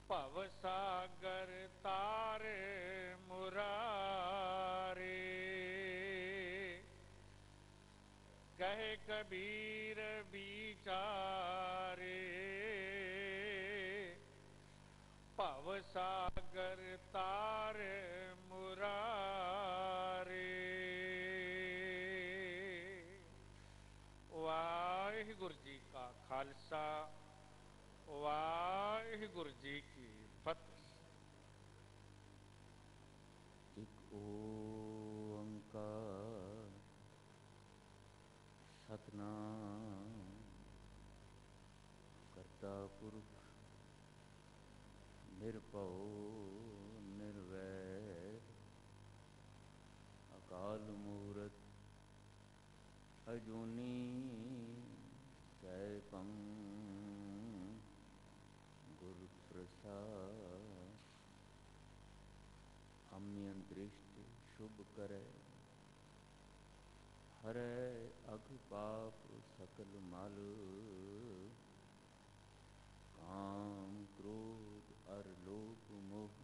ਭਵ ਸਾਗਰ ਤਾਰੇ ਮੁਰਾਰੇ। ਕਹੇ ਕਬੀਰ ਵਿਚਾਰੇ, ਭਵ ਸਾਗਰ ਤਾਰੇ ਮੁਰਾਰੇ। ਵਾਹਿਗੁਰੂ ਜੀ ਕਾ ਖਾਲਸਾ, ਵਾਹਿਗੁਰੂ ਜੀ ਕੀ ਫਤਿਹ। ਇੱਕ ਓੰਕਾਰ ਸਤਿਨਾਮ ਕਰਤਾ ਪੁਰਖ ਨਿਰਭਉ ਨਿਰਵੈਰ ਅਕਾਲ ਮੂਰਤ ਅਜੂਨੀ ਸੈਭੰ ਗੁਰ ਪ੍ਰਸਾਦ। ਅਮਿਯੰ ਦ੍ਰਿਸ਼ਟ ਸ਼ੁਭ ਕਰੈ, ਹਰੈ ਅਘ ਪਾਪ ਸਕਲ ਮਲ। ਕਾਮ ਕ੍ਰੋਧ ਅਰ ਲੋਭ ਮੋਹ,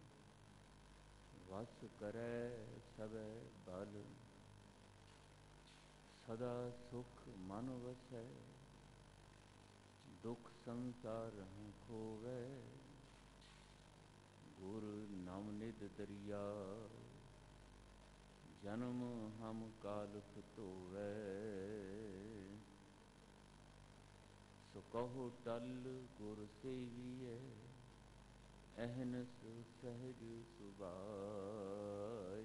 ਵਸ ਕਰੈ ਸਭੈ ਬਲ। ਸਦਾ ਸੁਖ ਮਨ ਵਸੈ, ਦੁਖ ਸੰਸਾਰਹੁ ਖੋਵੈ। ਗੁਰ ਨਾਮ ਨਿਧ ਦਰਿਆ, ਜਨਮ ਹਮ ਕਾਲਖ ਧੋਵੈ। ਸੋ ਕਹੋ ਟਲ ਗੁਰ ਸੇਵੀਐ, ਅਹਨਸ ਸਹਿਜ ਸੁਭਾਇ।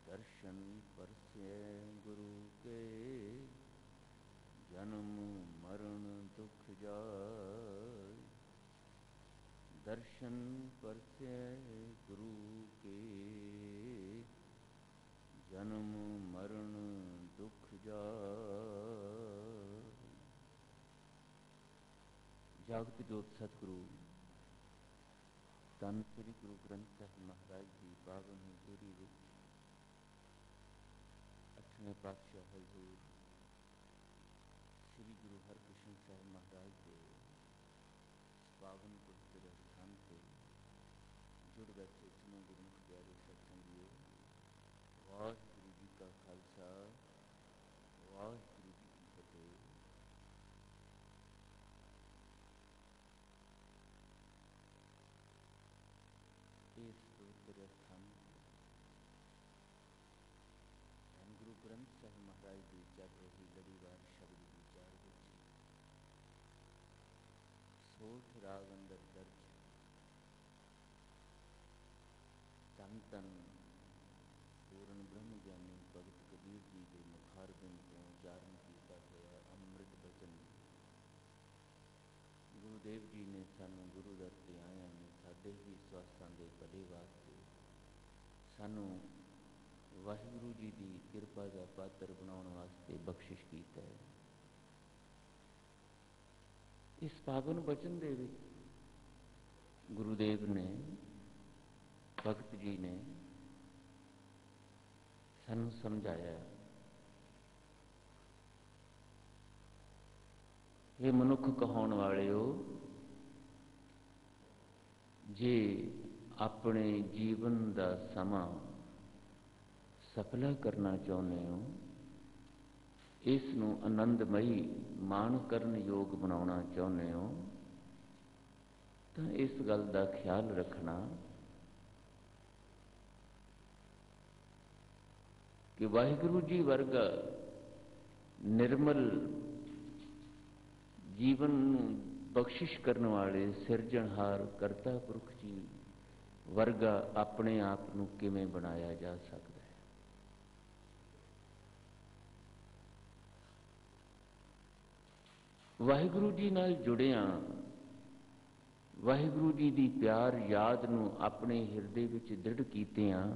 ਦਰਸ਼ਨ ਪਰਸੈ ਗੁਰੂ ਕੇ, ਜਨਮ ਮਰਨ ਦੁਖ ਜਾਇ। ਦਰਸ਼ਨ ਪਰਸੈ ਗੁਰੂ ਕੇ, ਜਨਮ ਮਰਨ ਦੁਖ ਜਾਇ। ਜਾਗਤ ਜੋਤ ਸਤਿਗੁਰੂ ਧੰਨ ਸ੍ਰੀ ਗੁਰੂ ਗ੍ਰੰਥ ਸਾਹਿਬ ਮਹਾਰਾਜ ਦੀ ਪਾਵਨ ਹਜ਼ੂਰੀ ਵਿੱਚ ਅੱਠਵੇਂ ਪਾਤਸ਼ਾਹ ਹਜ਼ੂਰ ਸ੍ਰੀ ਗੁਰੂ ਹਰਿਕ੍ਰਿਸ਼ਨ ਸਾਹਿਬ ਮਹਾਰਾਜ ਦੇ ਪਾਵਨ ਪਵਿੱਤਰ ਸਥਾਨ ਤੇ ਜੁੜ ਬੈਠੇ ਸਮੂਹ ਗੁਰਮੁਖ ਪਿਆਰੇ ਸਤਿਸੰਗੀਓ। ਵਾਹਿਗੁਰੂ ਜੀ ਕਾ ਖਾਲਸਾ, ਵਾਹਿਗੁਰੂ ਜੀ ਕੀ ਫਤਿਹ। ਇਸ ਪਵਿੱਤਰ ਸਥਾਨ ਧੰਨ ਗੁਰੂ ਗ੍ਰੰਥ ਸਾਹਿਬ ਮਹਾਰਾਜ ਦੀ ਚੱਲ ਰਹੀ ਲੜੀਵਾਰ ਸ਼ਬਦ ਵਿਚਾਰ ਵਿੱਚ ਸੋਠ ਰਾਗ ਅੰਦਰ ਦਰਜ ਧੰਨ ਧੰਨ ਪੂਰਨ ਬ੍ਰਹਮ ਗਿਆਨੀ ਭਗਤ ਕਬੀਰ ਜੀ ਦੇ ਮੁਖਾਰਬਿੰਦ ਤੋਂ ਉਚਾਰਨ ਕੀਤਾ ਹੋਇਆ ਅੰਮ੍ਰਿਤ ਬਚਨ ਗੁਰੂਦੇਵ ਜੀ ਨੇ ਸਾਨੂੰ ਗੁਰੂ ਦਰ ਤੇ ਆਇਆਂ ਨੂੰ ਸਾਡੇ ਹੀ ਸਵਾਸਾਂ ਦੇ ਭਲੇ ਵਾਸਤੇ ਸਾਨੂੰ ਵਾਹਿਗੁਰੂ ਜੀ ਦੀ ਕਿਰਪਾ ਦਾ ਪਾਤਰ ਬਣਾਉਣ ਵਾਸਤੇ ਬਖਸ਼ਿਸ਼ ਕੀਤਾ ਹੈ। ਇਸ ਪਾਵਨ ਬਚਨ ਦੇ ਵਿੱਚ ਗੁਰੂਦੇਵ ਨੇ, ਭਗਤ ਜੀ ਨੇ ਸਾਨੂੰ ਸਮਝਾਇਆ, ਇਹ ਮਨੁੱਖ ਕਹਾਉਣ ਵਾਲਿਓ, ਜੇ ਆਪਣੇ ਜੀਵਨ ਦਾ ਸਮਾਂ ਸਫਲਾ ਕਰਨਾ ਚਾਹੁੰਦੇ ਹੋ, ਇਸ ਨੂੰ ਆਨੰਦਮਈ ਮਾਣ ਕਰਨ ਯੋਗ ਬਣਾਉਣਾ ਚਾਹੁੰਦੇ ਹੋ, ਤਾਂ ਇਸ ਗੱਲ ਦਾ ਖਿਆਲ ਰੱਖਣਾ ਕਿ ਵਾਹਿਗੁਰੂ ਜੀ ਵਰਗਾ ਨਿਰਮਲ ਜੀਵਨ ਨੂੰ ਬਖਸ਼ਿਸ਼ ਕਰਨ ਵਾਲੇ ਸਿਰਜਣਹਾਰ ਕਰਤਾ ਪੁਰਖ ਜੀ ਵਰਗਾ ਆਪਣੇ ਆਪ ਨੂੰ ਕਿਵੇਂ ਬਣਾਇਆ ਜਾ ਸਕਦਾ ਹੈ। ਵਾਹਿਗੁਰੂ ਜੀ ਨਾਲ ਜੁੜਿਆਂ, ਵਾਹਿਗੁਰੂ ਜੀ ਦੀ ਪਿਆਰ ਯਾਦ ਨੂੰ ਆਪਣੇ ਹਿਰਦੇ ਵਿੱਚ ਦ੍ਰਿੜ ਕੀਤਿਆਂ,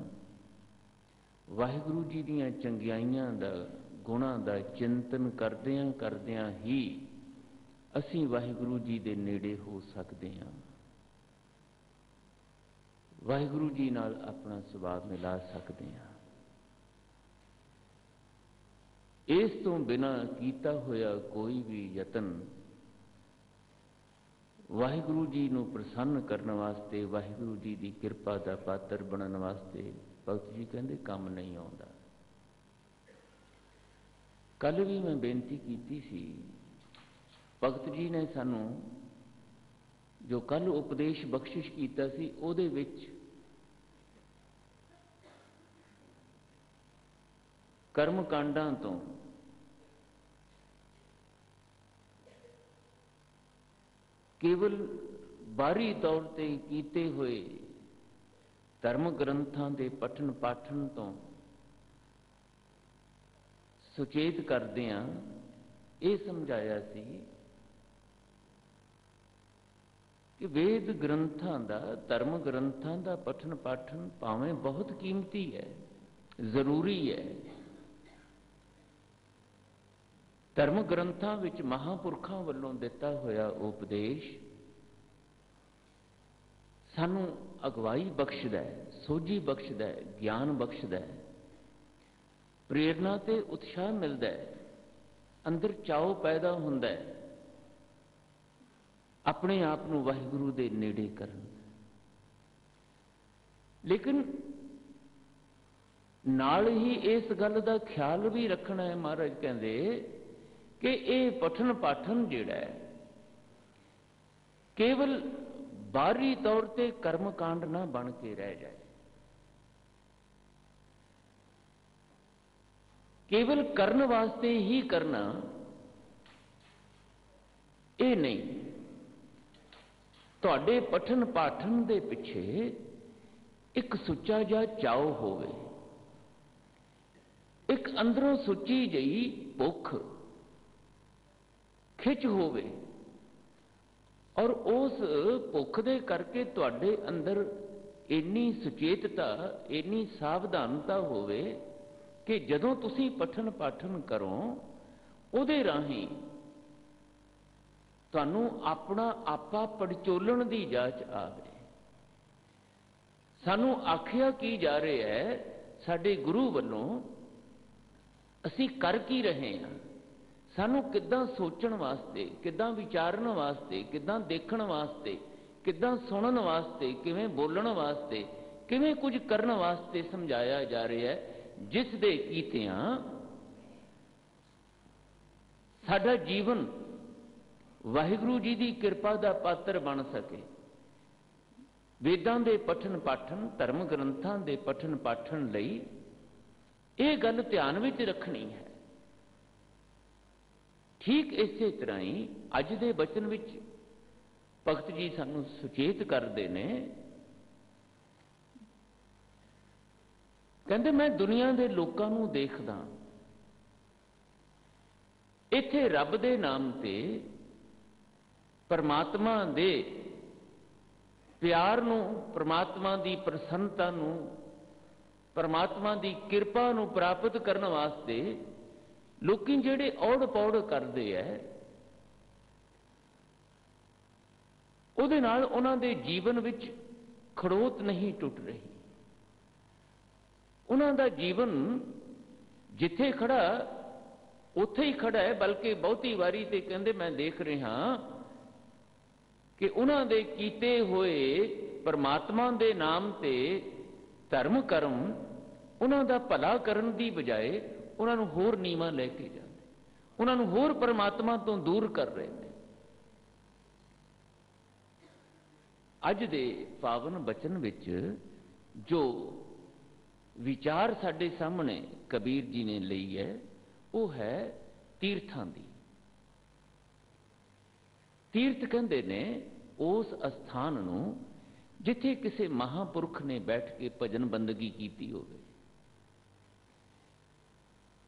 ਵਾਹਿਗੁਰੂ ਜੀ ਦੀਆਂ ਚੰਗਿਆਈਆਂ ਦਾ, ਗੁਣਾਂ ਦਾ ਚਿੰਤਨ ਕਰਦਿਆਂ ਕਰਦਿਆਂ ਹੀ ਅਸੀਂ ਵਾਹਿਗੁਰੂ ਜੀ ਦੇ ਨੇੜੇ ਹੋ ਸਕਦੇ ਹਾਂ। ਵਾਹਿਗੁਰੂ ਜੀ ਨਾਲ ਆਪਣਾ ਸੁਭਾਅ ਮਿਲਾ ਸਕਦੇ ਹਾਂ। ਇਸ ਤੋਂ ਬਿਨਾਂ ਕੀਤਾ ਹੋਇਆ ਕੋਈ ਵੀ ਯਤਨ ਵਾਹਿਗੁਰੂ ਜੀ ਨੂੰ ਪ੍ਰਸੰਨ ਕਰਨ ਵਾਸਤੇ, ਵਾਹਿਗੁਰੂ ਜੀ ਦੀ ਕਿਰਪਾ ਦਾ ਪਾਤਰ ਬਣਨ ਵਾਸਤੇ ਭਗਤ ਜੀ ਕਹਿੰਦੇ ਕੰਮ ਨਹੀਂ ਆਉਂਦਾ। ਕੱਲ ਵੀ ਮੈਂ ਬੇਨਤੀ ਕੀਤੀ ਸੀ, ਭਗਤ ਜੀ ਨੇ ਸਾਨੂੰ ਜੋ ਕੱਲ ਉਪਦੇਸ਼ ਬਖਸ਼ਿਸ਼ ਕੀਤਾ ਸੀ ਉਹਦੇ ਵਿੱਚ ਕਰਮ ਕਾਂਡਾਂ ਤੋਂ ਕੇਵਲ ਬਾਹਰੀ ਤੌਰ ਤੇ ਕੀਤੇ ਹੋਏ ਧਰਮ ਗ੍ਰੰਥਾਂ ਦੇ ਪਠਨ ਪਾਠਨ ਤੋਂ ਸੁਚੇਤ ਕਰਦਿਆਂ ਇਹ ਸਮਝਾਇਆ ਸੀ ਕਿ ਵੇਦ ਗ੍ਰੰਥਾਂ ਦਾ, ਧਰਮ ਗ੍ਰੰਥਾਂ ਦਾ ਪਠਨ ਪਾਠਨ ਭਾਵੇਂ ਬਹੁਤ ਕੀਮਤੀ ਹੈ, ਜ਼ਰੂਰੀ ਹੈ। ਧਰਮ ਗ੍ਰੰਥਾਂ ਵਿੱਚ ਮਹਾਂਪੁਰਖਾਂ ਵੱਲੋਂ ਦਿੱਤਾ ਹੋਇਆ ਉਪਦੇਸ਼ ਸਾਨੂੰ ਅਗਵਾਈ ਬਖਸ਼ਦਾ ਹੈ, ਸੋਝੀ ਬਖਸ਼ਦਾ ਹੈ, ਗਿਆਨ ਬਖਸ਼ਦਾ ਹੈ, ਪ੍ਰੇਰਨਾ ਤੇ ਉਤਸ਼ਾਹ ਮਿਲਦਾ ਹੈ, ਅੰਦਰ ਚਾਉ ਪੈਦਾ ਹੁੰਦਾ ਹੈ ਆਪਣੇ ਆਪ ਨੂੰ ਵਾਹਿਗੁਰੂ ਦੇ ਨੇੜੇ ਕਰਨ। ਲੇਕਿਨ ਨਾਲ ਹੀ ਇਸ ਗੱਲ ਦਾ ਖਿਆਲ ਵੀ ਰੱਖਣਾ ਹੈ, ਮਹਾਰਾਜ ਕਹਿੰਦੇ ਕਿ ਇਹ ਪਠਨ ਪਾਠਨ ਜਿਹੜਾ ਹੈ ਕੇਵਲ ਬਾਹਰੀ ਤੌਰ ਤੇ ਕਰਮ ਕਾਂਡ ਨਾ ਬਣ ਕੇ ਰਹਿ ਜਾਏ, ਕੇਵਲ ਕਰਨ ਵਾਸਤੇ ਹੀ ਕਰਨਾ ਇਹ ਨਹੀਂ। ਤੁਹਾਡੇ ਪਠਨ ਪਾਠਨ ਦੇ ਪਿੱਛੇ ਇੱਕ ਸੁੱਚਾ ਜਿਹਾ ਚਾਉ ਹੋਵੇ, ਇੱਕ ਅੰਦਰੋਂ ਸੁੱਚੀ ਜਿਹੀ ਭੁੱਖ ਖਿੱਚ ਹੋਵੇ, ਔਰ ਉਸ ਭੁੱਖ ਦੇ ਕਰਕੇ ਤੁਹਾਡੇ ਅੰਦਰ ਇੰਨੀ ਸੁਚੇਤਤਾ, ਇੰਨੀ ਸਾਵਧਾਨਤਾ ਹੋਵੇ ਕਿ ਜਦੋਂ ਤੁਸੀਂ ਪਠਨ ਪਾਠਨ ਕਰੋ ਉਹਦੇ ਰਾਹੀਂ ਤੁਹਾਨੂੰ ਆਪਣਾ ਆਪਾ ਪੜਚੋਲਣ ਦੀ ਜਾਚ ਆਵੇ। ਸਾਨੂੰ ਆਖਿਆ ਕੀ ਜਾ ਰਿਹਾ ਹੈ ਸਾਡੇ ਗੁਰੂ ਵੱਲੋਂ, ਅਸੀਂ ਕਰ ਕੀ ਰਹੇ ਹਾਂ, ਸਾਨੂੰ ਕਿੱਦਾਂ ਸੋਚਣ ਵਾਸਤੇ, ਕਿੱਦਾਂ ਵਿਚਾਰਨ ਵਾਸਤੇ, ਕਿੱਦਾਂ ਦੇਖਣ ਵਾਸਤੇ, ਕਿੱਦਾਂ ਸੁਣਨ ਵਾਸਤੇ, ਕਿਵੇਂ ਬੋਲਣ ਵਾਸਤੇ, ਕਿਵੇਂ ਕੁਝ ਕਰਨ ਵਾਸਤੇ ਸਮਝਾਇਆ ਜਾ ਰਿਹਾ ਹੈ, ਜਿਸ ਦੇ ਕੀਤਿਆਂ ਸਾਡਾ ਜੀਵਨ ਵਾਹਿਗੁਰੂ ਜੀ ਦੀ ਕਿਰਪਾ ਦਾ ਪਾਤਰ ਬਣ ਸਕੇ। ਵੇਦਾਂ ਦੇ ਪਠਨ ਪਾਠਨ, ਧਰਮ ਗ੍ਰੰਥਾਂ ਦੇ ਪਠਨ ਪਾਠਨ ਲਈ ਇਹ ਗੱਲ ਧਿਆਨ ਵਿੱਚ ਰੱਖਣੀ ਹੈ। ਠੀਕ ਇਸੇ ਤਰ੍ਹਾਂ ਹੀ ਅੱਜ ਦੇ ਬਚਨ ਵਿੱਚ ਭਗਤ ਜੀ ਸਾਨੂੰ ਸੁਚੇਤ ਕਰਦੇ ਨੇ, ਕਹਿੰਦੇ ਮੈਂ ਦੁਨੀਆ ਦੇ ਲੋਕਾਂ ਨੂੰ ਦੇਖਦਾ, ਇੱਥੇ ਰੱਬ ਦੇ ਨਾਮ ਤੇ, ਪਰਮਾਤਮਾ ਦੇ ਪਿਆਰ ਨੂੰ, ਪਰਮਾਤਮਾ ਦੀ ਪ੍ਰਸੰਨਤਾ ਨੂੰ, ਪਰਮਾਤਮਾ ਦੀ ਕਿਰਪਾ ਨੂੰ ਪ੍ਰਾਪਤ ਕਰਨ ਵਾਸਤੇ ਲੋਕੀ ਜਿਹੜੇ ਔੜ ਪੌੜ ਕਰਦੇ ਐ, ਉਹਦੇ ਨਾਲ ਉਹਨਾਂ ਦੇ ਜੀਵਨ ਵਿੱਚ ਖੜੋਤ ਨਹੀਂ ਟੁੱਟ ਰਹੀ। ਉਹਨਾਂ ਦਾ ਜੀਵਨ ਜਿੱਥੇ ਖੜਾ ਉੱਥੇ ਹੀ ਖੜਾ ਹੈ, ਬਲਕਿ ਬਹੁਤੀ ਵਾਰੀ ਤੇ ਕਹਿੰਦੇ ਮੈਂ ਦੇਖ ਰਿਹਾ ਕਿ ਉਹਨਾਂ ਦੇ ਕੀਤੇ ਹੋਏ ਪਰਮਾਤਮਾ ਦੇ ਨਾਮ ਤੇ ਧਰਮ ਕਰਮ ਉਹਨਾਂ ਦਾ ਭਲਾ ਕਰਨ ਦੀ ਬਜਾਏ ਉਹਨਾਂ ਨੂੰ ਹੋਰ ਨੀਵਾਂ ਲੈ ਕੇ ਜਾਂਦੇ, ਉਹਨਾਂ ਨੂੰ ਹੋਰ ਪਰਮਾਤਮਾ ਤੋਂ ਦੂਰ ਕਰ ਰਹੇ ਨੇ। ਅੱਜ ਦੇ ਪਾਵਨ ਬਚਨ ਵਿੱਚ ਜੋ ਵਿਚਾਰ ਸਾਡੇ ਸਾਹਮਣੇ ਕਬੀਰ ਜੀ ਨੇ ਲਈ ਹੈ ਉਹ ਹੈ ਤੀਰਥਾਂ ਦੀ। ਤੀਰਥ ਕਹਿੰਦੇ ਨੇ ਉਸ ਅਸਥਾਨ ਨੂੰ ਜਿੱਥੇ ਕਿਸੇ ਮਹਾਂਪੁਰਖ ਨੇ ਬੈਠ ਕੇ ਭਜਨ ਬੰਦਗੀ ਕੀਤੀ ਹੋਵੇ,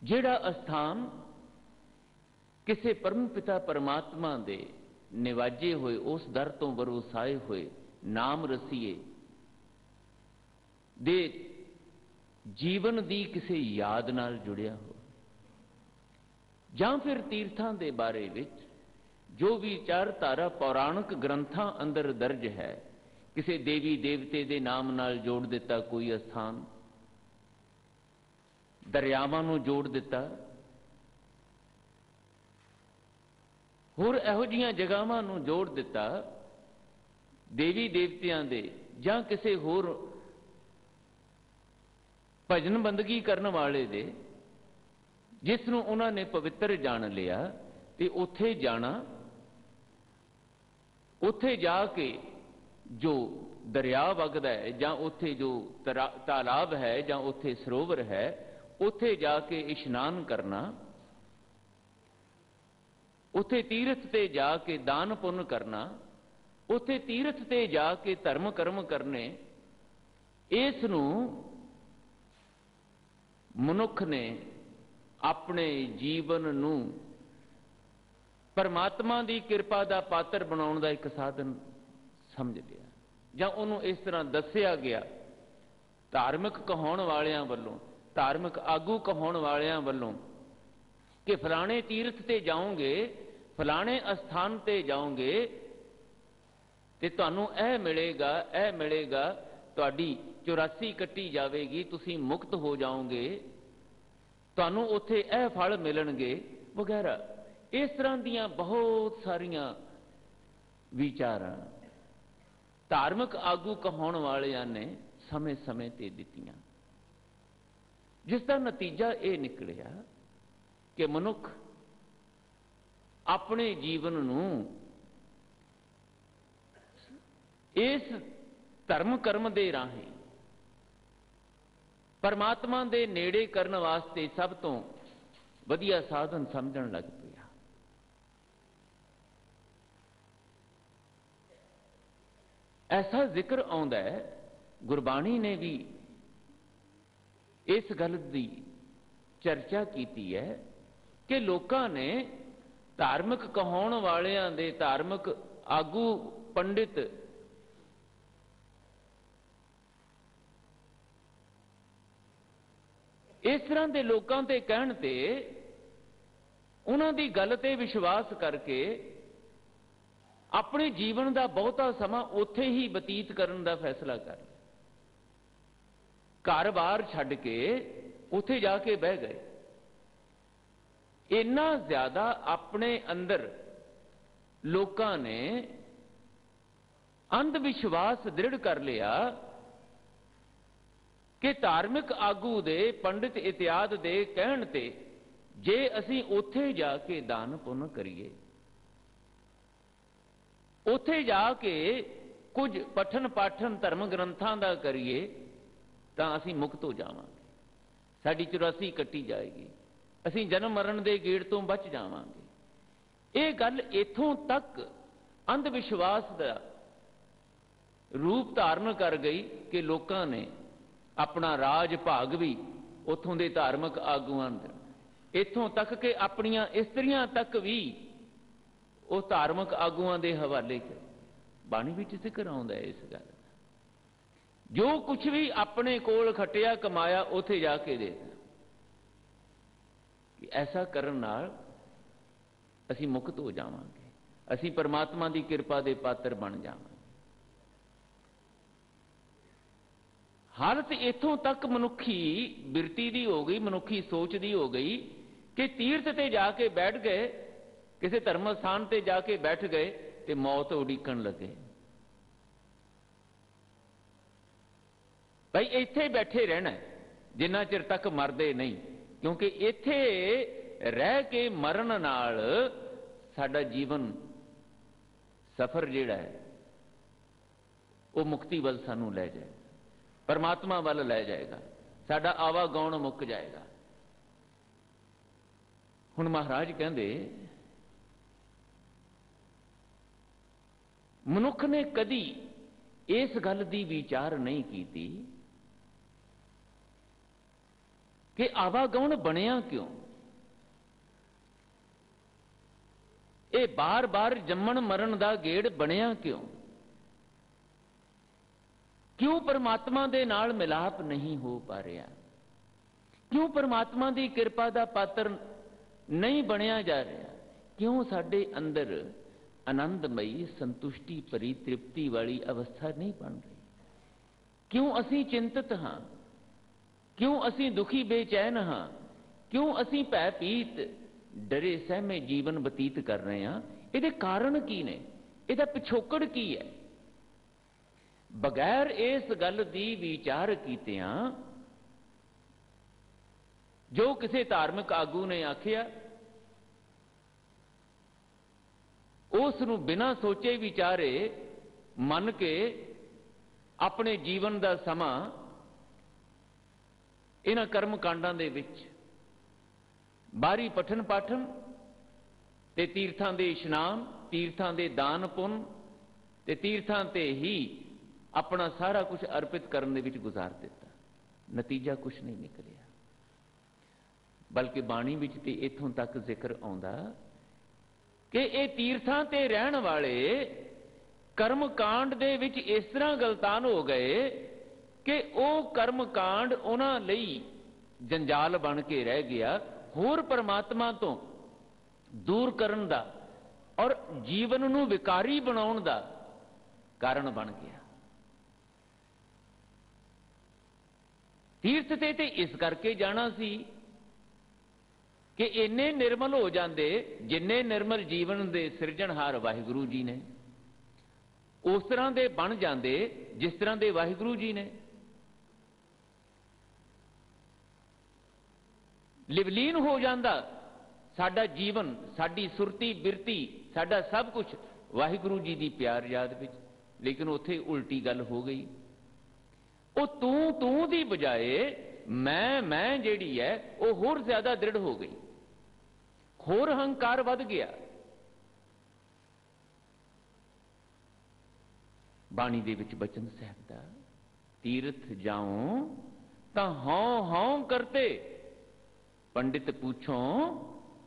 ਜਿਹੜਾ ਅਸਥਾਨ ਕਿਸੇ ਪਰਮ ਪਿਤਾ ਪਰਮਾਤਮਾ ਦੇ ਨਿਵਾਜੇ ਹੋਏ, ਉਸ ਦਰ ਤੋਂ ਵਰਸਾਏ ਹੋਏ ਨਾਮ ਰਸੀਏ ਦੇ ਜੀਵਨ ਦੀ ਕਿਸੇ ਯਾਦ ਨਾਲ ਜੁੜਿਆ ਹੋ, ਜਾਂ ਫਿਰ ਤੀਰਥਾਂ ਦੇ ਬਾਰੇ ਵਿੱਚ ਜੋ ਵਿਚਾਰਧਾਰਾ ਪੌਰਾਣਿਕ ਗ੍ਰੰਥਾਂ ਅੰਦਰ ਦਰਜ ਹੈ, ਕਿਸੇ ਦੇਵੀ ਦੇਵਤੇ ਦੇ ਨਾਮ ਨਾਲ ਜੋੜ ਦਿੱਤਾ ਕੋਈ ਅਸਥਾਨ, ਦਰਿਆਵਾਂ ਨੂੰ ਜੋੜ ਦਿੱਤਾ, ਹੋਰ ਇਹੋ ਜਿਹੀਆਂ ਜਗ੍ਹਾਵਾਂ ਨੂੰ ਜੋੜ ਦਿੱਤਾ देवी देवतियां दे जां किसी होर भजन बंदगी करने वाले दे जिस नूं उन्हां ने पवित्र जान लिया ते उत्थे जाना, उत्थे जाके जो दरिया वगदा है जां उत्थे जो तालाब है जां उत्थे सरोवर है, उत्थे जाके इशनान करना, उत्थे तीर्थ ते जाके दान पुण्य करना, उत्थे तीर्थ ते जाके धर्म कर्म करने, इस नूं मनुख ने अपने जीवन नूं परमात्मा की कृपा का पात्र बनाने का एक साधन समझ लिया, जां उन्होंने इस तरह दसिया गया धार्मिक कहाउण वालियां वल्लों, धार्मिक आगू कहाउण वालियां वल्लों कि फलाने तीर्थ ते जाओगे, फलाने अस्थान ते जाओगे ते तुहानूं ऐ मिलेगा, तुहाडी 84 कट्टी जाएगी, तुसीं मुक्त हो जाओगे, तुहानूं उत्थे ऐ फल मिलणगे वगैरह। इस तरह दीयां बहुत सारियां विचारां धार्मिक आगू कहाउण वालियां ने समय समय ते दित्तियां, जिसका नतीजा ये निकलिया कि मनुख अपने जीवन नूं इस धर्म कर्म दे राहीं परमात्मा दे नेड़े करने वास्ते सब तो वधिया साधन समझण लग पिया। ऐसा जिक्र आउंदा है, गुरबाणी ने भी इस गल की चर्चा की है कि लोकां ने धार्मिक कहाउण वालियां दे, धार्मिक आगू पंडित इस तरह के लोगों के कहण ते उन्हां दी गल ते विश्वास करके अपने जीवन का बहुता समा उत्थे ही बतीत करने का फैसला कर लिया, घर बार छड्ड के उत्थे जाके बह गए। इन्ना ज्यादा अपने अंदर लोकां ने अंधविश्वास दृढ़ कर लिया कि धार्मिक आगू दे, पंडित इत्यादि दे कहण ते जे असीं उत्थे जाके दान पुण्य करिए, उत्थे जाके कुछ पठन पाठन धर्म ग्रंथां दा करिए तां असीं मुक्त हो जावांगे, साडी 84 कट्टी जाएगी, असीं जन्म मरण दे गेड़ तो बच जावांगे। ये गल इथों तक अंधविश्वास दा रूप धारण कर गई कि लोकां ने अपना राज भाग भी उथों दे धार्मिक आगूआं दे, इथों तक कि अपनियां इस्त्रियां तक भी उस धार्मिक आगूआं दे हवाले कर। बाणी विच जिक्र आउंदा है इस गल, जो कुछ भी अपने कोल खटिया कमाया उथे जाके दे दिया कि ऐसा करन नाल असीं मुक्त हो जावांगे, असीं परमात्मा की कृपा दे पात्र बन जावांगे। हालत इथों तक मनुखी बिरती दी हो गई, मनुखी सोच दी हो गई कि तीर्थ ते जाके बैठ गए, किसी धर्म स्थान ते जाके बैठ गए ते मौत उड़ीकण लगे। भाई इत्थे बैठे रहना जिन्ना चिर तक मरदे नहीं, क्योंकि इत्थे रह के मरण नाल साडा जीवन सफर जिहड़ा है वो मुक्ति वल सानू लै जाए, परमात्मा वाल लै जाएगा, साडा आवागौण मुक जाएगा। हुण महाराज कहंदे मनुख ने कदी इस गल दी विचार नहीं की कि आवागौण बनिया क्यों, ये बार बार जम्मण मरण दा गेड़ बनिया क्यों, क्यों परमात्मा दे नाल मिलाप नहीं हो पा रहा, क्यों परमात्मा की कृपा का पात्र नहीं बनिया जा रहा, क्यों साडे अंदर आनंदमयी संतुष्टि भरी तृप्ति वाली अवस्था नहीं बन रही, क्यों असीं चिंतित हाँ, क्यों असीं दुखी बेचैन हाँ, क्यों असीं भयभीत डरे सहमे जीवन बतीत कर रहे हैं। इहदे कारण की ने, इहदा पिछोकड़ की है। बगैर इस गल की विचार कीतियां जो किसी धार्मिक आगू ने आखिया उसनूं बिना सोचे विचारे मन के अपने जीवन का समा इन्हां कर्म कांडां दे विच बाहरी पठन पाठन ते तीर्थां दे इशनान, तीर्थां दे दान पुन ते तीर्थां ते ही अपना सारा कुछ अर्पित करने विच गुजार दिता। नतीजा कुछ नहीं निकलिया, बल्कि बाणी विच ते इत्थों तक जिक्र आउंदा कि ये तीर्थां ते रहण वाले कर्म कांड दे विच इस तरह गलतान हो गए कि वह कर्म कांड उन्हां लई जंजाल बन के रह गया, होर परमात्मा तो दूर करन दा और जीवन नूं विकारी बनाउण दा कारण बन गया। तीर्थ ते इस करके जाना सी कि इन्ने निर्मल हो जाते जिन्ने निर्मल जीवन दे सिरजणहार वाहिगुरू जी ने, उस तरह दे बन जाते जिस तरह दे वाहिगुरू जी ने। लिवलीन हो जाता साडा जीवन, साडी सुरती बिरती, साडा सब कुछ वाहिगुरू जी की प्यार याद विच। लेकिन उत्थे उल्टी गल हो गई, वो तू दी बजाए मैं जिहड़ी है वो होर ज्यादा दृढ़ हो गई, होर हंकार वध गया। बाणी दे विच बचन साहब दा, तीर्थ जाऊं तां हौं हौं करते, पंडित पूछो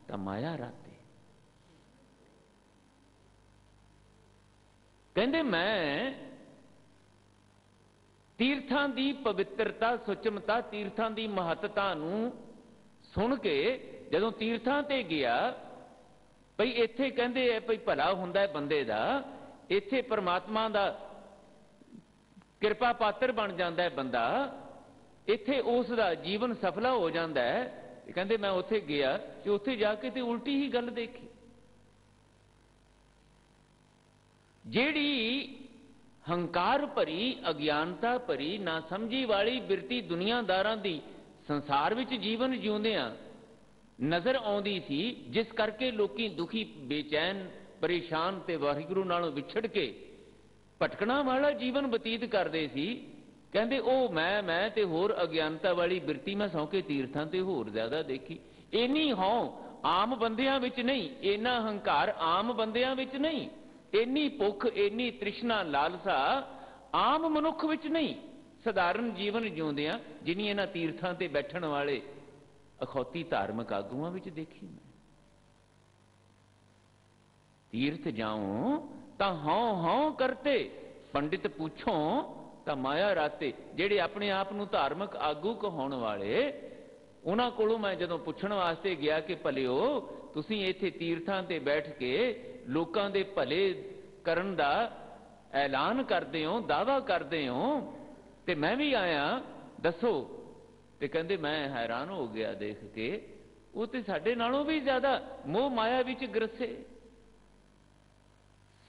तां माया राते। कहंदे मैं तीर्थां दी पवित्रता, सुचमता, तीर्थां दी महत्ता नूं सुन के जदों तीर्थां ते गया, भई इत्थे कहंदे है भई भला हुंदा है बंदे दा, इत्थे परमात्मा दा किरपा पात्र बन जाता है बंदा, इत्थे उस दा जीवन सफला हो जाता है। कहंदे मैं उत्थे गया कि उत्थे जाके ते उल्टी ही गल देखी, जेड़ी हंकार भरी, अज्ञानता भरी, ना समझी वाली बिरती दुनियादारां दी संसार विच जीवन जिउंदियां नजर आउंदी सी, जिस करके लोकी दुखी, बेचैन, परेशान ते वाहिगुरू नालों विछड़ के भटकना वाला जीवन बतीत करते सी। कहंदे ओ मैं ते होर अज्ञानता वाली बिरती मैं सौंके तीर्थां ते होर ज्यादा देखी। इन्नी हौं आम बंदियां विच नहीं, इन्ना हंकार आम बंदियां विच नहीं, इन्नी भुख, इन्नी तृष्णा, लालसा आम मनुख विच नहीं, सधारण जीवन जिउंदियां जिन्नी इन्हां तीर्थां ते बैठण वाले अखौती धार्मिक आगुआं विच देखी मैं। तीर्थ जाऊं तां हौं हौं करते, पंडित पूछो तां माया राते। जेड़े अपने आप नूं धार्मिक आगू कहाउण वाले, उन्हां कोलों मैं जदों पुछण वास्ते गया कि भलिओ तुसीं इत्थे तीर्थां ते बैठ के लोकां दे भले करन दा ऐलान करदे हो, दावा करदे हो, ते मैं भी आया, दसो। ते कहंदे मैं हैरान हो गया देख के, वो ते साडे नालों भी ज्यादा मोह माया विच ग्रसे।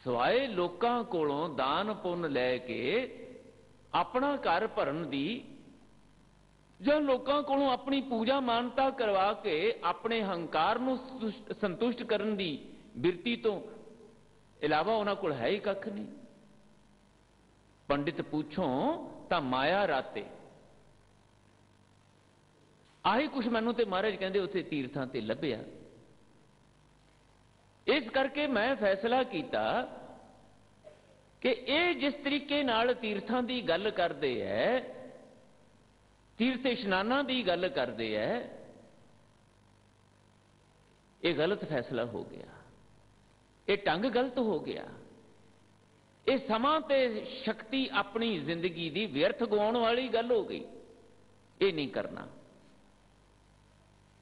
सवाए लोकां कोलों दान पुन लैके अपना घर भरन दी, जां लोकां कोलों अपनी पूजा मानता करवा के अपने हंकार नूं संतुष्ट करन दी बिरती तो इलावा उन्हां कोल है ही कख नहीं। पंडित पूछो तां माया राते। आही कुछ मैनू ते महाराज कहंदे उत्थे तीर्थां ते लभ्या। इस करके मैं फैसला किया कि ये जिस तरीके नाल तीर्थां दी गल करदे है, तीर्थ इशनानां दी गल करदे है, ये गलत फैसला हो गया, ये ढंग गलत हो गया। ये समा ते शक्ति अपनी जिंदगी दी व्यर्थ गवाउण वाली गल हो गई। ये नहीं करना।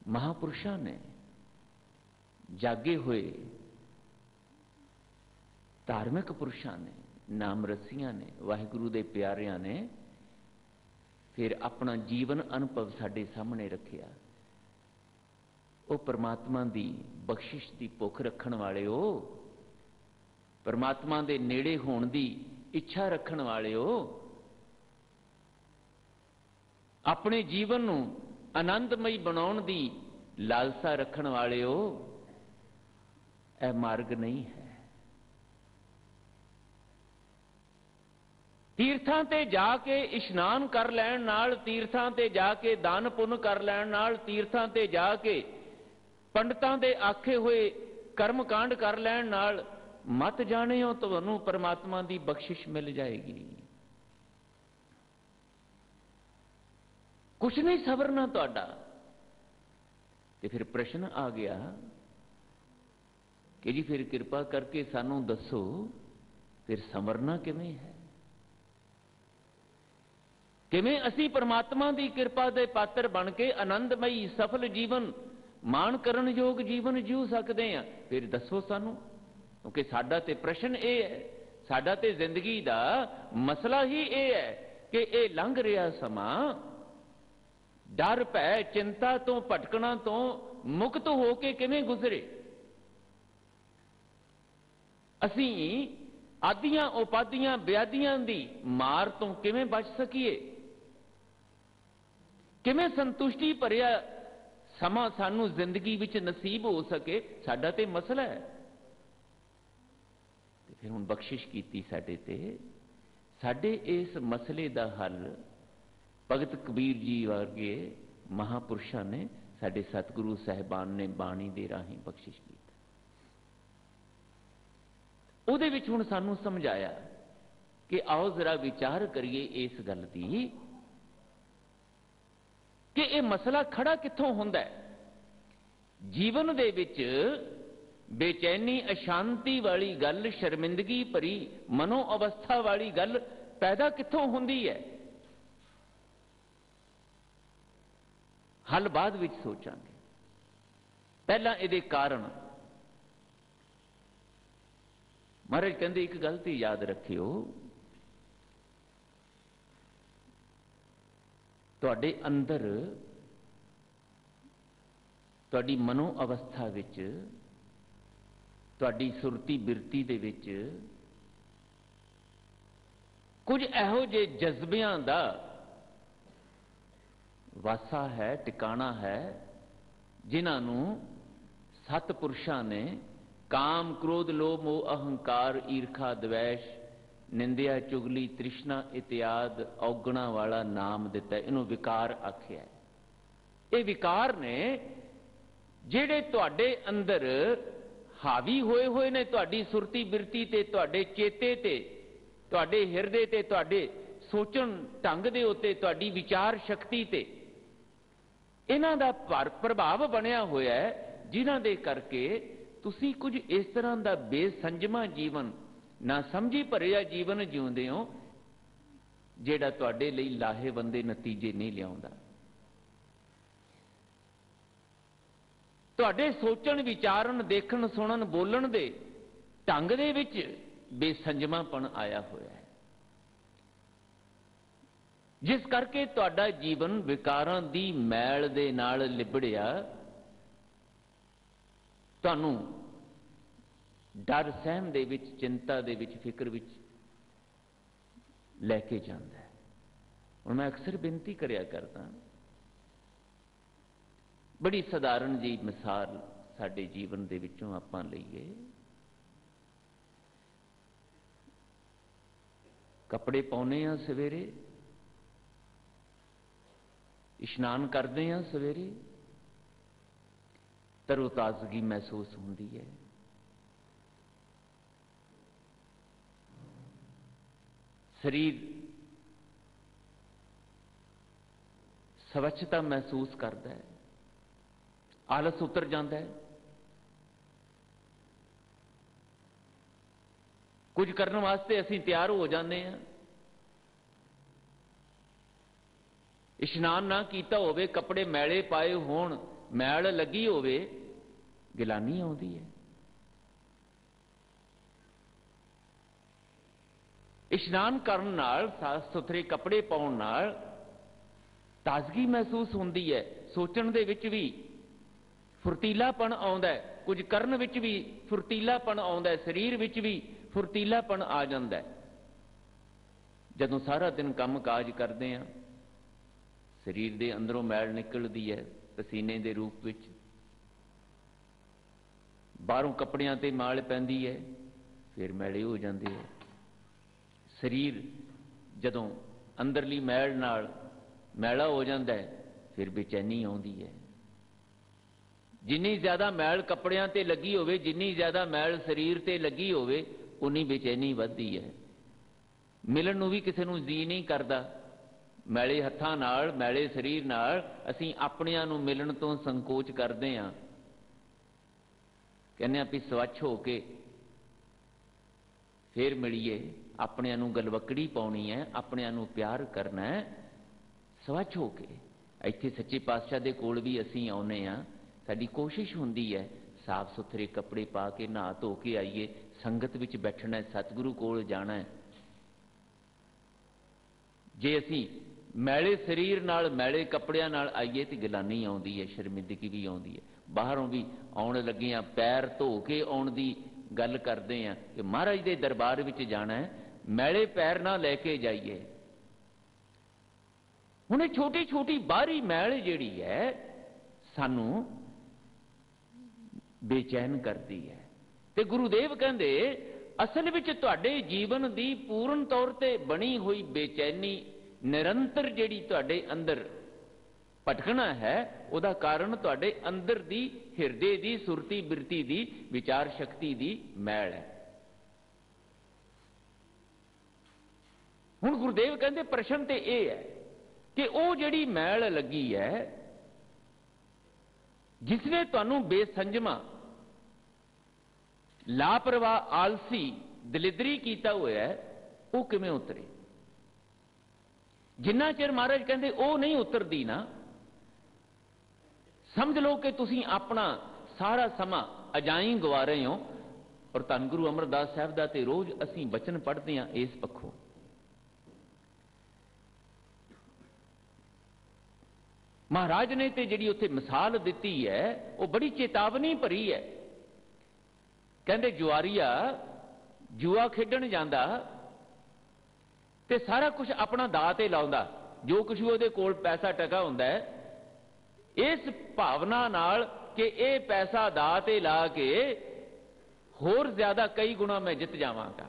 महापुरुषां ने, जागे हुए धार्मिक पुरुषां ने, नाम रसियां ने, वाहिगुरू दे प्यारियां ने फिर अपना जीवन अनुभव साडे सामने रखिया। वो परमात्मा दी बख्शिश दी भुख रखण वाले हो, परमात्मा दे नेड़े होण दी ਇੱਛਾ ਰੱਖਣ ਵਾਲਿਓ, ਆਪਣੇ ਜੀਵਨ ਨੂੰ ਆਨੰਦਮਈ ਬਣਾਉਣ ਦੀ ਲਾਲਸਾ ਰੱਖਣ ਵਾਲਿਓ, ਇਹ ਮਾਰਗ ਨਹੀਂ ਹੈ। ਤੀਰਥਾਂ ਤੇ ਜਾ ਕੇ ਇਸ਼ਨਾਨ ਕਰ ਲੈਣ ਨਾਲ, ਤੀਰਥਾਂ ਤੇ ਜਾ ਕੇ ਦਾਨ ਪੁੰਨ ਕਰ ਲੈਣ ਨਾਲ, ਤੀਰਥਾਂ ਤੇ ਜਾ ਕੇ ਪੰਡਤਾਂ ਦੇ ਆਖੇ ਹੋਏ ਕਰਮ ਕਾਂਡ ਕਰ ਲੈਣ ਨਾਲ ਮਤ ਜਾਣਿਓ ਤੁਹਾਨੂੰ ਪਰਮਾਤਮਾ ਦੀ ਬਖਸ਼ਿਸ਼ ਮਿਲ ਜਾਏਗੀ। ਕੁਛ ਨਹੀਂ ਸਬਰਨਾ ਤੁਹਾਡਾ। ਤੇ ਫਿਰ ਪ੍ਰਸ਼ਨ ਆ ਗਿਆ ਕਿ ਜੀ ਫਿਰ ਕਿਰਪਾ ਕਰਕੇ ਸਾਨੂੰ ਦੱਸੋ ਫਿਰ ਸਮਰਨਾ ਕਿਵੇਂ ਹੈ? ਕਿਵੇਂ ਅਸੀਂ ਪਰਮਾਤਮਾ ਦੀ ਕਿਰਪਾ ਦੇ ਪਾਤਰ ਬਣ ਕੇ ਆਨੰਦਮਈ ਸਫਲ ਜੀਵਨ, ਮਾਣ ਕਰਨ ਯੋਗ ਜੀਵਨ ਜੀਉ ਸਕਦੇ ਹਾਂ? ਫਿਰ ਦੱਸੋ ਸਾਨੂੰ, ਕਿਉਂਕਿ ਸਾਡਾ ਤੇ ਪ੍ਰਸ਼ਨ ਇਹ ਹੈ, ਸਾਡਾ ਤੇ ਜ਼ਿੰਦਗੀ ਦਾ ਮਸਲਾ ਹੀ ਇਹ ਹੈ ਕਿ ਇਹ ਲੰਘ ਰਿਹਾ ਸਮਾਂ ਡਰ ਭੈ ਚਿੰਤਾ ਤੋਂ ਭਟਕਣਾ ਤੋਂ ਮੁਕਤ ਹੋ ਕੇ ਕਿਵੇਂ ਗੁਜ਼ਰੇ? ਅਸੀਂ ਆਦੀਆਂ ਉਪਾਦੀਆਂ ਵਿਆਦੀਆਂ ਦੀ ਮਾਰ ਤੋਂ ਕਿਵੇਂ ਬਚ ਸਕੀਏ? ਕਿਵੇਂ ਸੰਤੁਸ਼ਟੀ ਭਰਿਆ ਸਮਾਂ ਸਾਨੂੰ ਜ਼ਿੰਦਗੀ ਵਿੱਚ ਨਸੀਬ ਹੋ ਸਕੇ? ਸਾਡਾ ਤੇ ਮਸਲਾ ਹੈ। ਤੇ ਫਿਰ ਹੁਣ ਬਖਸ਼ਿਸ਼ ਕੀਤੀ ਸਾਡੇ ਤੇ, ਸਾਡੇ ਇਸ ਮਸਲੇ ਦਾ ਹੱਲ ਭਗਤ ਕਬੀਰ ਜੀ ਵਰਗੇ ਮਹਾਪੁਰਸ਼ਾਂ ਨੇ, ਸਾਡੇ ਸਤਿਗੁਰੂ ਸਾਹਿਬਾਨ ਨੇ ਬਾਣੀ ਦੇ ਰਾਹੀਂ ਬਖਸ਼ਿਸ਼ ਕੀਤਾ। ਉਹਦੇ ਵਿੱਚ ਹੁਣ ਸਾਨੂੰ ਸਮਝਾਇਆ ਕਿ ਆਓ ਜ਼ਰਾ ਵਿਚਾਰ ਕਰੀਏ ਇਸ ਗੱਲ ਦੀ ਕਿ ਇਹ ਮਸਲਾ ਖੜਾ ਕਿੱਥੋਂ ਹੁੰਦਾ ਹੈ। ਜੀਵਨ ਦੇ ਵਿੱਚ ਬੇਚੈਨੀ, ਅਸ਼ਾਂਤੀ ਵਾਲੀ ਗੱਲ, ਸ਼ਰਮਿੰਦਗੀ ਭਰੀ ਮਨੋ ਅਵਸਥਾ ਵਾਲੀ ਗੱਲ ਪੈਦਾ ਕਿੱਥੋਂ ਹੁੰਦੀ ਹੈ? ਹੱਲ ਬਾਅਦ ਵਿੱਚ ਸੋਚਾਂਗੇ। ਪਹਿਲਾਂ ਇਹਦੇ ਕਾਰਨ ਮਹਾਰਾਜ ਕਹਿੰਦੇ ਇੱਕ ਗੱਲ ਤੇ ਯਾਦ ਰੱਖਿਓ, ਤੁਹਾਡੇ ਅੰਦਰ, ਤੁਹਾਡੀ ਮਨੋ ਅਵਸਥਾ ਵਿੱਚ, ਤੁਹਾਡੀ ਸੁਰਤੀ ਬਿਰਤੀ ਦੇ ਵਿੱਚ ਕੁਝ ਇਹੋ ਜਿਹੇ ਜਜ਼ਬਿਆਂ ਦਾ ਵਾਸਾ ਹੈ, ਟਿਕਾਣਾ ਹੈ, ਜਿਨ੍ਹਾਂ ਨੂੰ ਸਤਿਪੁਰਸ਼ਾਂ ਨੇ ਕਾਮ, ਕ੍ਰੋਧ, ਲੋਭ, ਮੋਹ, ਅਹੰਕਾਰ, ਈਰਖਾ, ਦਵੈਸ਼, ਨਿੰਦਿਆ, ਚੁਗਲੀ, ਤ੍ਰਿਸ਼ਨਾ ਇਤਿਆਦ ਔਗਣਾ ਵਾਲਾ ਨਾਮ ਦਿੱਤਾ। ਇਹਨੂੰ ਵਿਕਾਰ ਆਖਿਆ। ਇਹ ਵਿਕਾਰ ਨੇ ਜਿਹੜੇ ਤੁਹਾਡੇ ਅੰਦਰ ਹਾਵੀ ਹੋਏ ਨੇ, ਤੁਹਾਡੀ ਸੁਰਤੀ ਬਿਰਤੀ ਤੇ, ਤੁਹਾਡੇ ਚੇਤੇ ਤੇ, ਤੁਹਾਡੇ ਹਿਰਦੇ ਤੇ, ਤੁਹਾਡੇ ਸੋਚਣ ਢੰਗ ਦੇ ਉੱਤੇ, ਤੁਹਾਡੀ ਵਿਚਾਰ ਸ਼ਕਤੀ ਤੇ ਇਹਨਾਂ ਦਾ ਪ੍ਰਭਾਵ ਬਣਿਆ ਹੋਇਆ ਹੈ, ਜਿਨ੍ਹਾਂ ਦੇ ਕਰਕੇ ਤੁਸੀਂ ਕੁਝ ਇਸ ਤਰ੍ਹਾਂ ਦਾ ਬੇਸੰਜਮਾ ਜੀਵਨ, ਨਾ ਸਮਝੀ ਭਰਿਆ ਜੀਵਨ ਜਿਉਂਦੇ ਹੋ, ਜਿਹੜਾ ਤੁਹਾਡੇ ਲਈ ਲਾਹੇਵੰਦੇ ਨਤੀਜੇ ਨਹੀਂ ਲਿਆਉਂਦਾ। ਤੁਹਾਡੇ ਸੋਚਣ, ਵਿਚਾਰਨ, ਦੇਖਣ, ਸੁਣਨ, ਬੋਲਣ ਦੇ ਢੰਗ ਦੇ ਵਿੱਚ ਬੇਸੰਜਮਾਪਣ ਆਇਆ ਹੋਇਆ ਹੈ, ਜਿਸ ਕਰਕੇ ਤੁਹਾਡਾ ਜੀਵਨ ਵਿਕਾਰਾਂ ਦੀ ਮੈਲ ਦੇ ਨਾਲ ਲਿਬੜਿਆ ਤੁਹਾਨੂੰ ਡਰ ਸਹਿਮ ਦੇ ਵਿੱਚ, ਚਿੰਤਾ ਦੇ ਵਿੱਚ, ਫਿਕਰ ਵਿੱਚ ਲੈ ਕੇ ਜਾਂਦਾ ਹੈ। ਹੁਣ ਮੈਂ ਅਕਸਰ ਬੇਨਤੀ ਕਰਿਆ ਕਰਦਾ, ਬੜੀ ਸਧਾਰਨ ਜੀ ਮਿਸਾਲ ਸਾਡੇ ਜੀਵਨ ਦੇ ਵਿੱਚੋਂ ਆਪਾਂ ਲਈਏ। ਕੱਪੜੇ ਪਾਉਨੇ ਆ ਸਵੇਰੇ, ਇਸ਼ਨਾਨ ਕਰਦੇ ਆ ਸਵੇਰੇ, ਤਰੋ-ਤਾਜ਼ਗੀ ਮਹਿਸੂਸ ਹੁੰਦੀ ਹੈ। ਸਰੀਰ ਸਵੱਛਤਾ ਮਹਿਸੂਸ ਕਰਦਾ ਹੈ, ਆਲਸ ਉਤਰ ਜਾਂਦਾ ਹੈ। ਕੁਝ ਕਰਨ ਵਾਸਤੇ ਅਸੀਂ ਤਿਆਰ ਹੋ ਜਾਂਦੇ ਹਾਂ। ਇਸ਼ਨਾਨ ਨਾ ਕੀਤਾ ਹੋਵੇ, ਕੱਪੜੇ ਮੈਲੇ ਪਾਏ ਹੋਣ, ਮੈਲ ਲੱਗੀ ਹੋਵੇ, ਗਿਲਾਨੀ ਆਉਂਦੀ ਹੈ। ਇਸ਼ਨਾਨ ਕਰਨ ਨਾਲ, ਸਾਫ਼ ਸੁਥਰੇ ਕੱਪੜੇ ਪਾਉਣ ਨਾਲ ਤਾਜ਼ਗੀ ਮਹਿਸੂਸ ਹੁੰਦੀ ਹੈ। ਸੋਚਣ ਦੇ ਵਿੱਚ ਵੀ ਫੁਰਤੀਲਾਪਣ ਆਉਂਦਾ ਹੈ, ਕੁਝ ਕਰਨ ਵਿੱਚ ਵੀ ਫੁਰਤੀਲਾਪਣ ਆਉਂਦਾ ਹੈ, ਸਰੀਰ ਵਿੱਚ ਵੀ ਫੁਰਤੀਲਾਪਣ ਆ ਜਾਂਦਾ ਹੈ। ਜਦੋਂ ਸਾਰਾ ਦਿਨ ਕੰਮ ਕਾਜ ਕਰਦੇ ਆ, ਸਰੀਰ ਦੇ ਅੰਦਰੋਂ ਮੈਲ ਨਿਕਲਦੀ ਹੈ ਪਸੀਨੇ ਦੇ ਰੂਪ ਵਿੱਚ, ਬਾਹਰੋਂ ਕੱਪੜਿਆਂ ਤੇ ਮਾਲ ਪੈਂਦੀ ਹੈ, ਫਿਰ ਮੈਲੇ ਹੋ ਜਾਂਦੇ ਹੈ। ਸਰੀਰ ਜਦੋਂ ਅੰਦਰਲੀ ਮੈਲ ਨਾਲ ਮੈਲਾ ਹੋ ਜਾਂਦਾ ਹੈ, ਫਿਰ ਬੇਚੈਨੀ ਆਉਂਦੀ ਹੈ। ਜਿੰਨੀ ਜ਼ਿਆਦਾ ਮੈਲ ਕੱਪੜਿਆਂ ਤੇ ਲੱਗੀ ਹੋਵੇ, ਜਿੰਨੀ ਜ਼ਿਆਦਾ ਮੈਲ ਸਰੀਰ ਤੇ ਲੱਗੀ ਹੋਵੇ, ਉਨੀ ਬੇਚੈਨੀ ਵੱਧਦੀ ਹੈ। ਮਿਲਣ ਨੂੰ ਵੀ ਕਿਸੇ ਨੂੰ ਜੀ ਨਹੀਂ ਕਰਦਾ। ਮੈਲੇ ਹੱਥਾਂ ਨਾਲ, ਮੈਲੇ ਸਰੀਰ ਨਾਲ ਅਸੀਂ ਆਪਣਿਆਂ ਨੂੰ ਮਿਲਣ ਤੋਂ ਸੰਕੋਚ ਕਰਦੇ ਹਾਂ। ਕਹਿੰਦੇ ਆ ਵੀ ਸਵੱਛ ਹੋ ਕੇ ਫੇਰ ਮਿਲੀਏ, ਆਪਣਿਆਂ ਨੂੰ ਗਲਵੱਕੜੀ ਪਾਉਣੀ ਹੈ, ਆਪਣਿਆਂ ਨੂੰ ਪਿਆਰ ਕਰਨਾ ਹੈ ਸਵੱਛ ਹੋ ਕੇ। ਇੱਥੇ ਸੱਚੇ ਪਾਤਸ਼ਾਹ ਦੇ ਕੋਲ ਵੀ ਅਸੀਂ ਆਉਂਦੇ ਹਾਂ, ਸਾਡੀ ਕੋਸ਼ਿਸ਼ ਹੁੰਦੀ ਹੈ ਸਾਫ਼ ਸੁਥਰੇ ਕੱਪੜੇ ਪਾ ਕੇ ਨਹਾ ਧੋ ਕੇ ਆਈਏ, ਸੰਗਤ ਵਿੱਚ ਬੈਠਣਾ, ਸਤਿਗੁਰੂ ਕੋਲ ਜਾਣਾ ਹੈ। ਜੇ ਅਸੀਂ ਮੈਲੇ ਸਰੀਰ ਨਾਲ, ਮੈਲੇ ਕੱਪੜਿਆਂ ਨਾਲ ਆਈਏ ਤੇ ਗਿਲਾਨੀ ਆਉਂਦੀ ਹੈ, ਸ਼ਰਮਿੰਦਗੀ ਵੀ ਆਉਂਦੀ ਹੈ। ਬਾਹਰੋਂ ਵੀ ਆਉਣ ਲੱਗਿਆਂ ਪੈਰ ਧੋ ਕੇ ਆਉਣ ਦੀ ਗੱਲ ਕਰਦੇ ਹਾਂ ਕਿ ਮਹਾਰਾਜ ਦੇ ਦਰਬਾਰ ਵਿੱਚ ਜਾਣਾ ਹੈ, ਮੈਲੇ ਪੈਰ ਨਾ ਲੈ ਕੇ ਜਾਈਏ। ਹੁਣ ਇਹ ਛੋਟੀ ਛੋਟੀ ਬਾਹਰੀ ਮੈਲ ਜਿਹੜੀ ਹੈ ਸਾਨੂੰ ਬੇਚੈਨ ਕਰਦੀ ਹੈ। ਤੇ ਗੁਰੂਦੇਵ ਕਹਿੰਦੇ ਅਸਲ ਵਿੱਚ ਤੁਹਾਡੇ ਜੀਵਨ ਦੀ ਪੂਰਨ ਤੌਰ ਤੇ ਬਣੀ ਹੋਈ ਬੇਚੈਨੀ, ਨਿਰੰਤਰ ਜਿਹੜੀ ਤੁਹਾਡੇ ਅੰਦਰ ਭਟਕਣਾ ਹੈ, ਉਹਦਾ ਕਾਰਨ ਤੁਹਾਡੇ ਅੰਦਰ ਦੀ ਹਿਰਦੇ ਦੀ, ਸੁਰਤੀ ਬਿਰਤੀ ਦੀ, ਵਿਚਾਰ ਸ਼ਕਤੀ ਦੀ ਮੈਲ ਹੈ। ਹੁਣ ਗੁਰੂਦੇਵ ਕਹਿੰਦੇ ਪ੍ਰਸ਼ਨ ਤੇ ਇਹ ਹੈ ਕਿ ਉਹ ਜਿਹੜੀ ਮੈਲ ਲੱਗੀ ਹੈ, ਜਿਸਨੇ ਤੁਹਾਨੂੰ ਬੇਸੰਜਮਾ, ਲਾਪਰਵਾਹ, ਆਲਸੀ, ਦਲਿਦਰੀ ਕੀਤਾ ਹੋਇਆ ਹੈ, ਉਹ ਕਿਵੇਂ ਉਤਰੇ? ਜਿੰਨਾ ਚਿਰ ਮਹਾਰਾਜ ਕਹਿੰਦੇ ਉਹ ਨਹੀਂ ਉਤਰਦੀ ਨਾ, ਸਮਝ ਲਓ ਕਿ ਤੁਸੀਂ ਆਪਣਾ ਸਾਰਾ ਸਮਾਂ ਅਜਾਈਂ ਗਵਾ ਰਹੇ ਹੋ। ਔਰ ਧੰਨ ਗੁਰੂ ਅਮਰਦਾਸ ਸਾਹਿਬ ਦਾ ਤੇ ਰੋਜ਼ ਅਸੀਂ ਬਚਨ ਪੜ੍ਹਦੇ ਹਾਂ ਇਸ ਪੱਖੋਂ। ਮਹਾਰਾਜ ਨੇ ਤੇ ਜਿਹੜੀ ਉੱਥੇ ਮਿਸਾਲ ਦਿੱਤੀ ਹੈ ਉਹ ਬੜੀ ਚੇਤਾਵਨੀ ਭਰੀ ਹੈ। ਕਹਿੰਦੇ ਜੁਆਰੀਆ ਜੂਆ ਖੇਡਣ ਜਾਂਦਾ ਤੇ ਸਾਰਾ ਕੁਝ ਆਪਣਾ ਦਾਅ ਤੇ ਲਾਉਂਦਾ, ਜੋ ਕੁਝ ਉਹਦੇ ਕੋਲ ਪੈਸਾ ਟਕਾ ਹੁੰਦਾ ਹੈ, ਇਸ ਭਾਵਨਾ ਨਾਲ ਕਿ ਇਹ ਪੈਸਾ ਦਾਅ ਤੇ ਲਾ ਕੇ ਹੋਰ ਜ਼ਿਆਦਾ ਕਈ ਗੁਣਾ ਮੈਂ ਜਿੱਤ ਜਾਵਾਂਗਾ।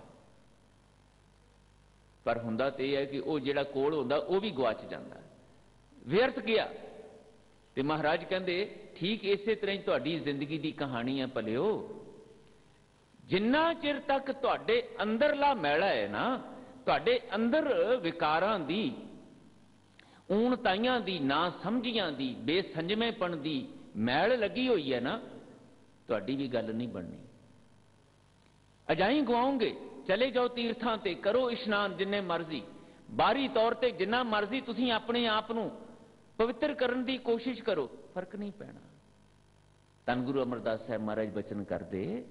ਪਰ ਹੁੰਦਾ ਤੇ ਇਹ ਹੈ ਕਿ ਉਹ ਜਿਹੜਾ ਕੋਲ ਹੁੰਦਾ ਉਹ ਵੀ ਗਵਾਚ ਜਾਂਦਾ, ਵਿਅਰਥ ਗਿਆ। ਤੇ ਮਹਾਰਾਜ ਕਹਿੰਦੇ ਠੀਕ ਇਸੇ ਤਰ੍ਹਾਂ ਹੀ ਤੁਹਾਡੀ ਜ਼ਿੰਦਗੀ ਦੀ ਕਹਾਣੀ ਹੈ ਭਲਿਓ। ਜਿੰਨਾ ਚਿਰ ਤੱਕ ਤੁਹਾਡੇ ਅੰਦਰਲਾ ਮੈਲਾ ਹੈ ਨਾ, ਤੁਹਾਡੇ ਅੰਦਰ ਵਿਕਾਰਾਂ ਦੀ, ਊਣਤਾਈਆਂ ਦੀ, ਨਾ ਸਮਝੀਆਂ ਦੀ, ਬੇਸੰਜਮੇਪਣ ਦੀ ਮੈਲ ਲੱਗੀ ਹੋਈ ਹੈ ਨਾ, ਤੁਹਾਡੀ ਵੀ ਗੱਲ ਨਹੀਂ ਬਣਨੀ। ਅਜਾਈਂ ਗਵਾਓਗੇ। ਚਲੇ ਜਾਓ ਤੀਰਥਾਂ ਤੇ, ਕਰੋ ਇਸ਼ਨਾਨ ਜਿੰਨੇ ਮਰਜ਼ੀ, ਬਾਹਰੀ ਤੌਰ ਤੇ ਜਿੰਨਾ ਮਰਜ਼ੀ ਤੁਸੀਂ ਆਪਣੇ ਆਪ ਨੂੰ ਪਵਿੱਤਰ ਕਰਨ ਦੀ ਕੋਸ਼ਿਸ਼ ਕਰੋ, ਫਰਕ ਨਹੀਂ ਪੈਣਾ। ਧੰਨ ਗੁਰੂ ਅਮਰਦਾਸ ਸਾਹਿਬ ਮਹਾਰਾਜ ਬਚਨ ਕਰਦੇ,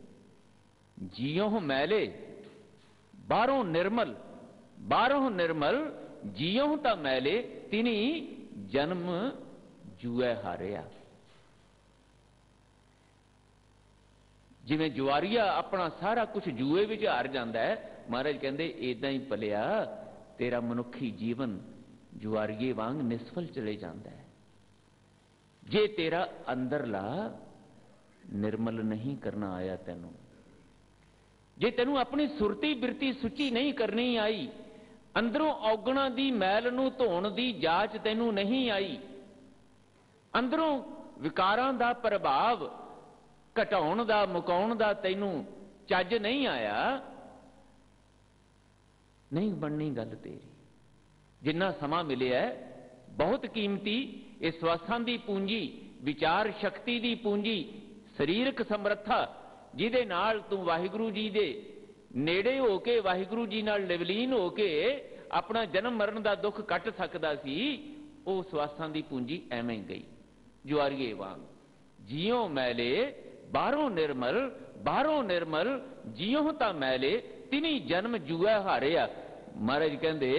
ਜਿਉ ਮੈਲੇ ਬਾਹਰੋਂ ਨਿਰਮਲ, ਬਾਹਰੋਂ ਨਿਰਮਲ ਜਿਉ ਤਾਂ ਮੈਲੇ, ਤਿਨੀ ਜਨਮ ਜੂਏ ਹਾਰਿਆ। ਜਿਵੇਂ ਜੁਆਰੀਆ ਆਪਣਾ ਸਾਰਾ ਕੁਝ ਜੂਏ ਵਿੱਚ ਹਾਰ ਜਾਂਦਾ ਹੈ, ਮਹਾਰਾਜ ਕਹਿੰਦੇ ਇਦਾਂ ਹੀ ਭਲਿਆ ਤੇਰਾ ਮਨੁੱਖੀ ਜੀਵਨ ਜੁਆਰੀਏ ਵਾਂਗ ਨਿਸਫਲ ਚਲੇ ਜਾਂਦਾ ਹੈ, ਜੇ ਤੇਰਾ ਅੰਦਰਲਾ ਨਿਰਮਲ ਨਹੀਂ ਕਰਨਾ ਆਇਆ ਤੈਨੂੰ, ਜੇ ਤੈਨੂੰ ਆਪਣੀ ਸੁਰਤੀ ਬਿਰਤੀ ਸੁੱਚੀ ਨਹੀਂ ਕਰਨੀ ਆਈ, ਅੰਦਰੋਂ ਔਗਣਾਂ ਦੀ ਮੈਲ ਨੂੰ ਧੋਣ ਦੀ ਜਾਚ ਤੈਨੂੰ ਨਹੀਂ ਆਈ, ਅੰਦਰੋਂ ਵਿਕਾਰਾਂ ਦਾ ਪ੍ਰਭਾਵ ਘਟਾਉਣ ਦਾ, ਮੁਕਾਉਣ ਦਾ ਤੈਨੂੰ ਚੱਜ ਨਹੀਂ ਆਇਆ, ਨਹੀਂ ਬਣਨੀ ਗੱਲ ਤੇਰੀ। ਜਿੰਨਾ ਸਮਾਂ ਮਿਲਿਆ ਬਹੁਤ ਕੀਮਤੀ, ਇਹ ਸਵਾਸਾਂ ਦੀ ਪੂੰਜੀ, ਵਿਚਾਰ ਸ਼ਕਤੀ ਦੀ ਪੂੰਜੀ, ਸਰੀਰਕ ਸਮਰੱਥਾ, ਜਿਹਦੇ ਨਾਲ ਤੂੰ ਵਾਹਿਗੁਰੂ ਜੀ ਦੇ ਨੇੜੇ ਹੋ ਕੇ, ਵਾਹਿਗੁਰੂ ਜੀ ਨਾਲ ਲਿਵਲੀਨ ਹੋ ਕੇ ਆਪਣਾ ਜਨਮ ਮਰਨ ਦਾ ਦੁੱਖ ਕੱਟ ਸਕਦਾ ਸੀ, ਉਹ ਸਵਾਸਾਂ ਦੀ ਪੂੰਜੀ ਐਵੇਂ ਗਈ ਜੁਆਰੀਏ ਵਾਂਗ। ਜਿਉ ਮੈਲੇ ਬਾਹਰੋਂ ਨਿਰਮਲ, ਬਾਹਰੋਂ ਨਿਰਮਲ ਜਿਉ ਤਾਂ ਮੈਲੇ, ਤਿਨੀ ਜਨਮ ਜੂਏ ਹਾਰਿਆ। ਮਹਾਰਾਜ ਕਹਿੰਦੇ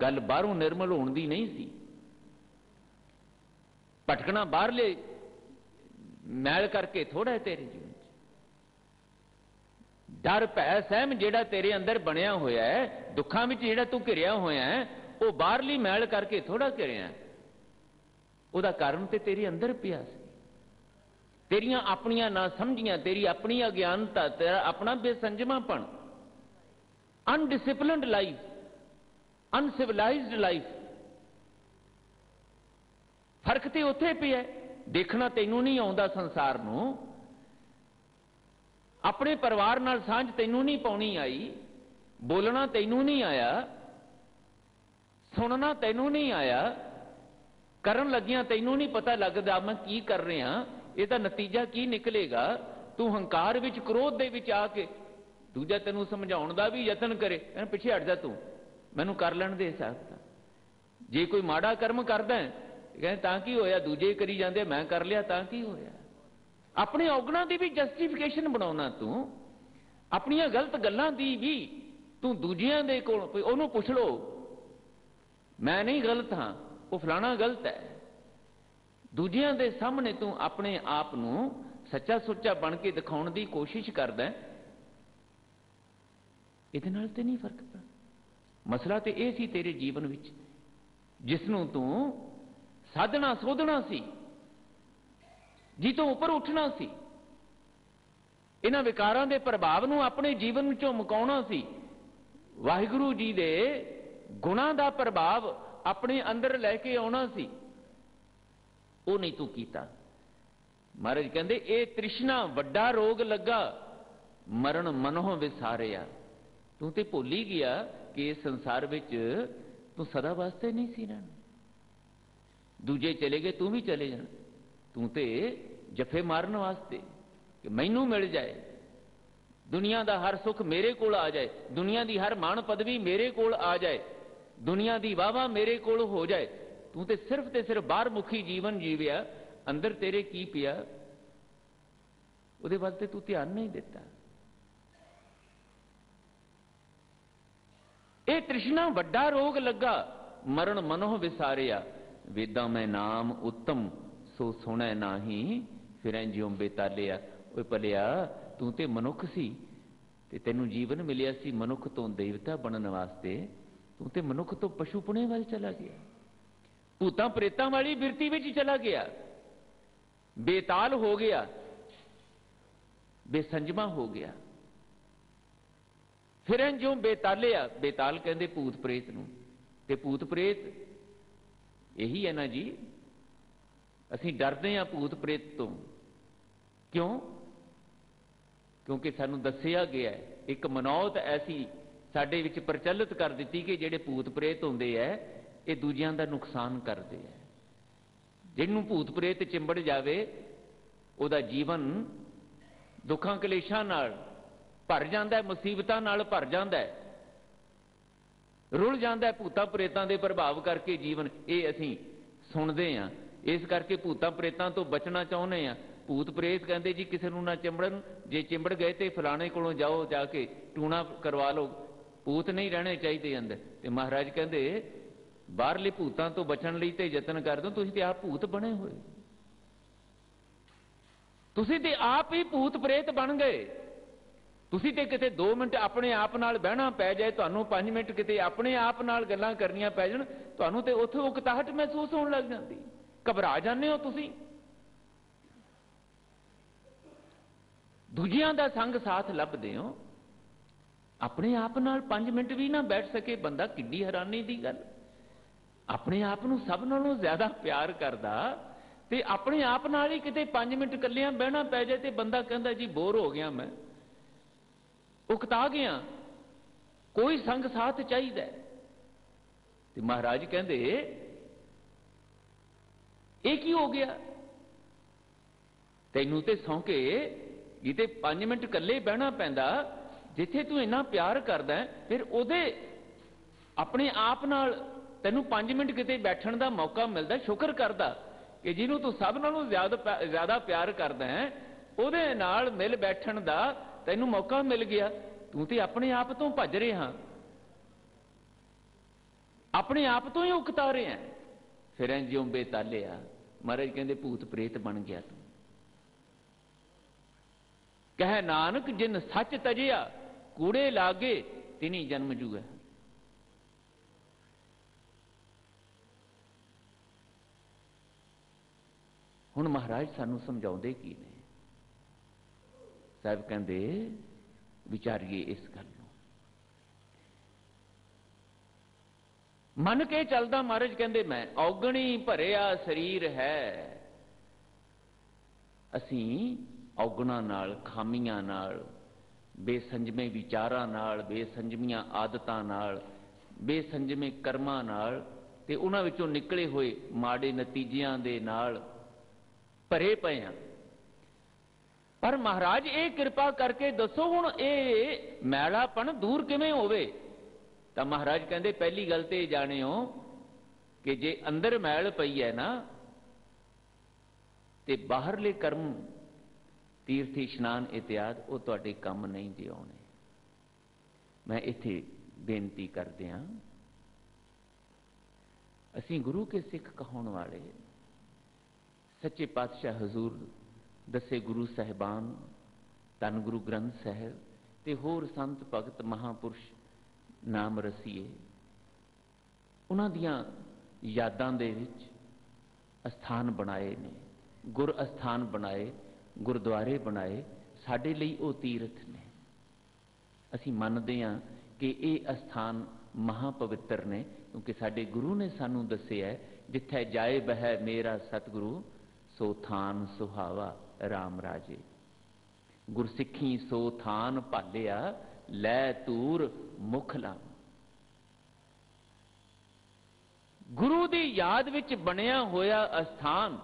ਗੱਲ ਬਾਹਰੋਂ ਨਿਰਮਲ ਹੋਣ ਦੀ ਨਹੀਂ ਸੀ, ਭਟਕਣਾ ਬਾਹਰਲੇ ਮੈਲ ਕਰਕੇ ਥੋੜਾ ਹੈ ਤੇਰੇ ਜੀਵਨ ਚ। डर भै सहम जिहड़ा तेरे अंदर बनिया होया है, दुखां विच जिहड़ा तू घिरिया होया है, वो बाहरली मैल करके थोड़ा घिरिया, ਉਹਦਾ कारण ते तेरे अंदर पिया सी। तेरियां अपनियां ना समझियां, तेरी अपनी अज्ञानता, तेरा अपना बेसंजमापन, अनडिसिप्लिनड लाइफ, अनसिविलाइज्ड लाइफ। फर्क ते उत्थे पिया। देखना तैनू नहीं आउंदा संसार नूं, अपने परिवार नाल सांझ तैनू नहीं पाउणी आई, बोलना तैनू नहीं आया, सुनना तैनू नहीं आया, करन लगियां तैनू नहीं पता लगदा मैं की कर रहा, ਇਹਦਾ नतीजा की निकलेगा। तू हंकार विच, क्रोध दे विच आके दूजा तैनू समझाउण दा भी यतन करे, कहना पिछे हट जा, तू मैनू कर लैण दे सकता। जे कोई माड़ा कर्म करदा है कहते तां की होया, दूजे करी जांदे मैं कर लिया तां की होया। अपने औगणां दी भी जस्टिफिकेशन बनाउणा, तू अपनियां गलत गल्लां दी भी तू दूजियां दे कोल ਉਹਨੂੰ पुछ लो, मैं नहीं गलत हां, वो फलाना गलत है। दूजियां दे सामने तू अपने आप नूं सच्चा सुच्चा बन के दिखाउण दी कोशिश करदा है, ਇਹਦੇ ਨਾਲ ਤੇ नहीं फर्क पड़ा। मसला तो यह सी तेरे जीवन विच, जिसनूं तू साधना सोधना सी, जी तो उपर उठना सी, इन्हां विकारां दे प्रभाव नूं अपने जीवन विचों मुकाउणा सी, वाहिगुरू जी दे गुणां दा प्रभाव अपने अंदर लैके आउणा सी, वो नहीं तू कीता। महाराज कहंदे ये तृष्णा वड्डा रोग लगा, मरण मनों विसारिया। तू ते भुल ही गया कि इस संसार विच तू सदा वास्ते नहीं सी रहना। दूजे चले गए, तू भी चले जाना। तू ते जफे मारन वास्ते कि मैनू मिल जाए, दुनिया दा हर सुख मेरे कोल आ जाए, दुनिया दी हर मान पदवी मेरे कोल आ जाए, दुनिया दी वाहवा मेरे कोल हो जाए। तू ते सिर्फ बाहर मुखी जीवन जीविया, अंदर तेरे की पिया उहदे वल ते तू ध्यान नहीं दिता। ये तृष्णा वड्डा रोग लगा, मरण मनों विसारिया। वेदां में नाम उत्तम सो सुनै नाही, फिरें ज्यों बेतालिया। ओए भलिया तू ते मनुख सी ते तैनू जीवन मिलिया सी मनुख तो देवता बनने वास्ते, तू ते मनुख तो पशुपणे वाल चला गया, भूतां प्रेतां वाली बिरती विच चला गया, बेताल हो गया, बेसंजमा हो गया। फिर जो बेतालिया, बेताल कहंदे भूत प्रेत नूं, ते भूत प्रेत यही है ना जी, असीं डरदे हां भूत प्रेत तो। क्यों? क्योंकि सानूं दस्सिया गया है, एक मनौत ऐसी साडे विच प्रचलित कर दित्ती कि जिहड़े भूत प्रेत हुंदे है ये दूजियां दा नुकसान करते हैं। जिन्नू भूत प्रेत चिंबड़ जावे उहदा जीवन दुखां कलेशां नाल भर जांदा है, मुसीबतां नाल भर जांदा है, रुल जांदा है भूतां प्रेतां दे प्रभाव करके जीवन। ये असीं सुणदे हां, इस करके भूतां प्रेतां तो बचना चाहुंदे हां। भूत प्रेत कहंदे जी किसी नूं ना चिंबड़न, जे चिंबड़ गए तो फलाणे कोलों जाओ, जाके टूणा करवा लो, भूत नहीं रहने चाहिए अंदर। ते महाराज कहंदे बाहरले भूतां तो बचण लई ते यतन कर दो, तुसीं ते आप भूत बने हुए, तुसीं ते आप ही भूत प्रेत बन गए। तुसीं ते किते 2 मिनट अपने आप नाल बहना पै जाए, तुहानूं 5 मिनट किते अपने आप नाल गल्लां करनियां पै जाण, तुहानूं ते उत्थे उकताहट महसूस होण लग जांदी, घबरा जांदे हो तुसीं। दूजियां दा संग साथ लभदे हो, अपने आप नाल 5 मिनट भी ना बैठ सके बंदा, किड्डी हैरानी दी गल। अपने आप नूं सब नालों ज्यादा प्यार करदा ते अपने आप नाल ही किते 5 मिनट कल्लियां बहना पै जाए ते बंदा कहंदा जी बोर हो गया, मैं उकता गया, कोई संग साथ चाहिए। ते महाराज कहंदे ये की हो गया, तैनू ते सौंके जिते 5 मिनट कल्ले बहना पैंदा, जिथे तू इन्ना प्यार करदा है, फिर ओदे अपने आप नाल तैनू 5 मिनट किते बैठण दा मौका मिलदा, शुक्र करदा कि जिन्हों तू सब नालों ज्यादा प्यार करदा है, ओदे नाल मिल बैठण दा तैनू मौका मिल गया। तू ते अपने आप तो भज रहा, अपने आप तो ही उकता रहा। फिर ज्यों बेतालिया, महाराज कहंदे भूत प्रेत बन गया तू। कह नानक जिन सच तजिया कूड़े लागे तिनी जन्म जुए। हुण महाराज सानू समझाउंदे की ने? साहब कहंदे विचारिए इस गल नूं। मन के चलदा महाराज कहंदे मैं औगणी भरिया शरीर है। असीं औगणा नाल, खामियां नाल, बेसंजमे विचारां नाल, बेसंजमियां आदतां नाल, बेसंजमे कर्मां नाल ते उन्हां विचों निकले होए माड़े नतीजियां दे नाल भरे पए हां। पर महाराज ये कृपा करके दसो हुण ये मैलापन दूर किवें होवे? तां महाराज कहंदे पहली गल ते जाणिओ कि जे अंदर मैल पई है ना ते बाहरले कर्म तीर्थ इशनान इत्यादि वो तुहाडे काम नहीं जे आउणे। मैं इत्थे बेनती करदिआं, असीं गुरु के सिख कहाउण वाले सच्चे पातशाह हजूर दसे गुरु साहिबान, धन गुरु ग्रंथ साहिब ते होर संत भगत महापुरुष नाम रसीए, उन्हां दियां यादां दे विच अस्थान बनाए ने, गुर अस्थान बनाए, गुरुद्वारे बनाए। साडे लई वो तीर्थ ने। असीं मनदे हां कि ये अस्थान महापवित्र ने, क्योंकि साडे गुरु ने सानू दस्सिआ जिथे जाए बह मेरा सतगुरु सो थान सुहावा राम राजे। गुरसिੱਖੀ सो थान भालिया लै तूर मुख लाम। गुरु दी याद विच बनिया होया अस्थान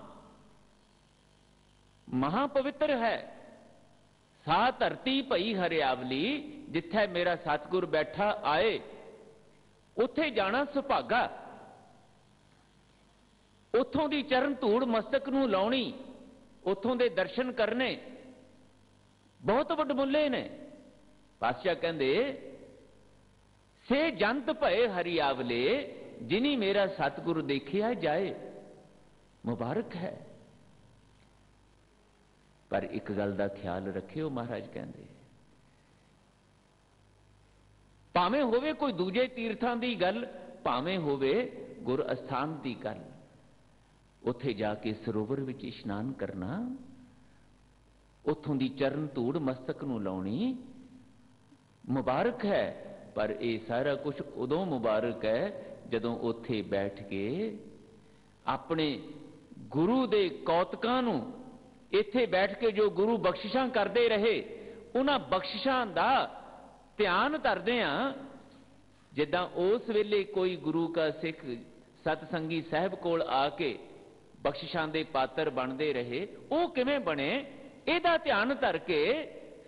महापवित्र है। सा धरती भई हरियावली जिथे मेरा सतगुर बैठा आए, उथे जाना सुभागा। उथों दी चरण धूड़ मस्तक नूं लाउणी, उथों दे दर्शन करने बहुत वडमुल्ले ने। पातशाह कहंदे से जंत भए हरियावले जिनी मेरा सतगुरु देखिया जाए। मुबारक है। पर एक गल दा ख्याल रखियो, महाराज कहंदे भावें होवे कोई दूजे तीर्थां दी गल, भावें होवे गुर अस्थान दी गल, उत्थे जाके सरोवर विच इशनान करना, उत्थों दी चरण धूड़ मस्तक नूं लाउणी मुबारक है। पर यह सारा कुछ उदों मुबारक है जदों उत्थे बैठ के अपने गुरु दे कौतकां नूं, इत्थे बैठ के जो गुरु बख्शिशां करदे रहे उन्हां बख्शिशां दा ध्यान करदे हां। जिद्दां उस वेले कोई गुरु का सिख सतसंगी साहब कोल आके बख्शिशां दे पात्र बनते रहे, वो किवें बने, इहदा ध्यान धर के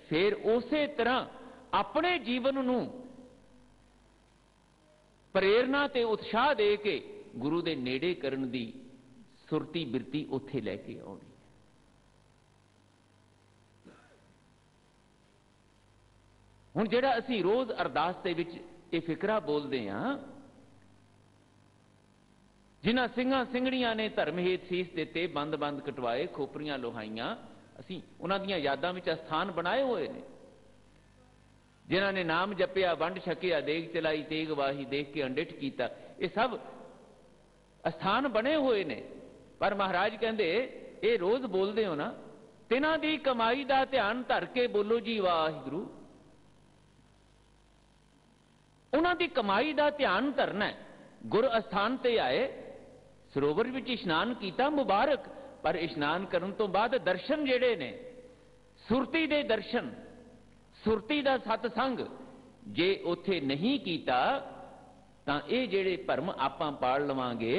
फिर उसे तरह अपने जीवन नूं प्रेरणा ते उत्साह दे के गुरु दे नेड़े करन दी सुरती बिरती उत्थे लैके आउणी। हुण जिहड़ा असीं रोज़ अरदास दे विच ये फिकरा बोलदे हां, जिन्हां ਸਿੰਘਾਂ ਸਿੰਘੜੀਆਂ ने धर्म हेत सीस दिते, बंद बंद कटवाए, खोपरियां लोहाइयां, असीं उन्हां दियां यादां विच अस्थान बनाए हुए ने। जिन्हां ने नाम जपिया, वंड छकिया, देग चलाई, तेग वाही, देख के अंडिठ कीता, ये सब अस्थान बने हुए ने। पर महाराज कहंदे ये रोज़ बोलदे हो ना, तिन्हां दी कमाई दा ध्यान धर के बोलो जी वाहिगुरू। उन्हां दी कमाई दा ध्यान धरना है। गुर अस्थान ते आए, सरोवर विच इशनान कीता, मुबारक। पर इशनान करन तो बाद दर्शन जेड़े ने, सुरती दे दर्शन, सुरती दा सतसंग जे उत्थे नहीं कीता तां ये जेड़े भरम आपां पाल लवांगे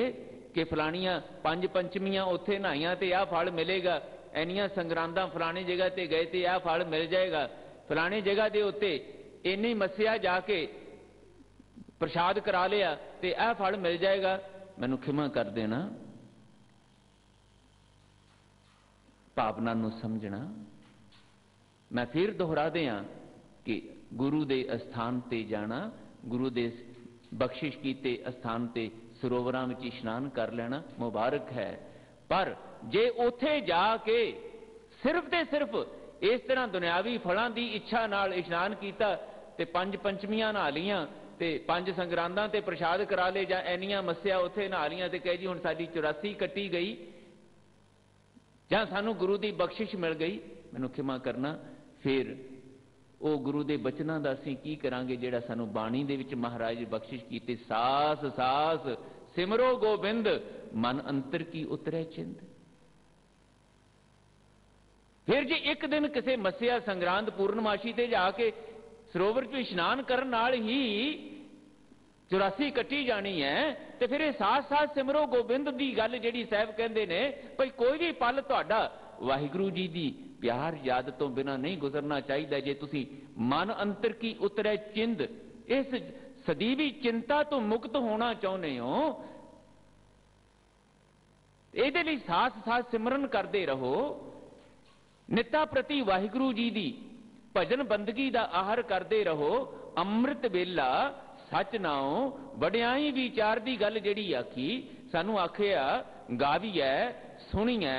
कि फलानियां पंज पंचमियां उत्थे नहाइयां ते आ फल मिलेगा, इन्नियां संगरांदां फलानी जगह ते गए ते आ फल मिल जाएगा, फलानी जगह दे उत्ते इन्नी मस्सिया जाके प्रसाद करा लिया ते आ फल मिल जाएगा। मैनूं खिमा कर देना, भावना नूं समझना। मैं फिर दोहरा दियां कि गुरु दे अस्थान ते जाना, गुरु दे बख्शिश कीते अस्थान ते सरोवरां विच इशनान कर लेना मुबारक है। पर जे उथे जाके सिर्फ ते सिर्फ इस तरह दुनियावी फलों की इच्छा नाल इशनान किया ते 5 पंचमियां नहा लियां ते 5 संगरांदां ते प्रसाद करा ले जां इन्नियां मस्सिया उत्थे नहा लियां ते कहे जी हुण साडी 84 कट्टी गई जां सानू गुरु की बख्शिश मिल गई, मैनूं खिमा करना, फिर वो गुरु के बचनों का असीं की करांगे जिहड़ा सानू बाणी दे विच महाराज जी बख्शिश कीते, सास सास सिमरो गोबिंद मन अंतर की उतरे चिंद। फिर जे एक दिन किसी मस्सिया संग्रांद पूर्णमाशी ते जाके सरोवर च इशनान करन नाल ही 84 कट्टी जानी है, तो फिर साथ साथ सिमरो गोबिंद की गल जिहड़ी साहब कहंदे ने भाई कोई भी पल तुहाडा वाहिगुरू जी की प्यार याद तो बिना नहीं गुजरना चाहिए। जे तुसी मन अंतर की उतरे चिंद, इस सदीवी चिंता तो मुक्त होना चाहते हो, इहदे लई साथ साथ सिमरन करते रहो, निता प्रति वाहिगुरू जी की भजन बंदगी का आहर करते रहो। अमृत वेला सच नाओ वड्याई विचार की गल जिहड़ी आखी सानू आखिया गावीए सुणीए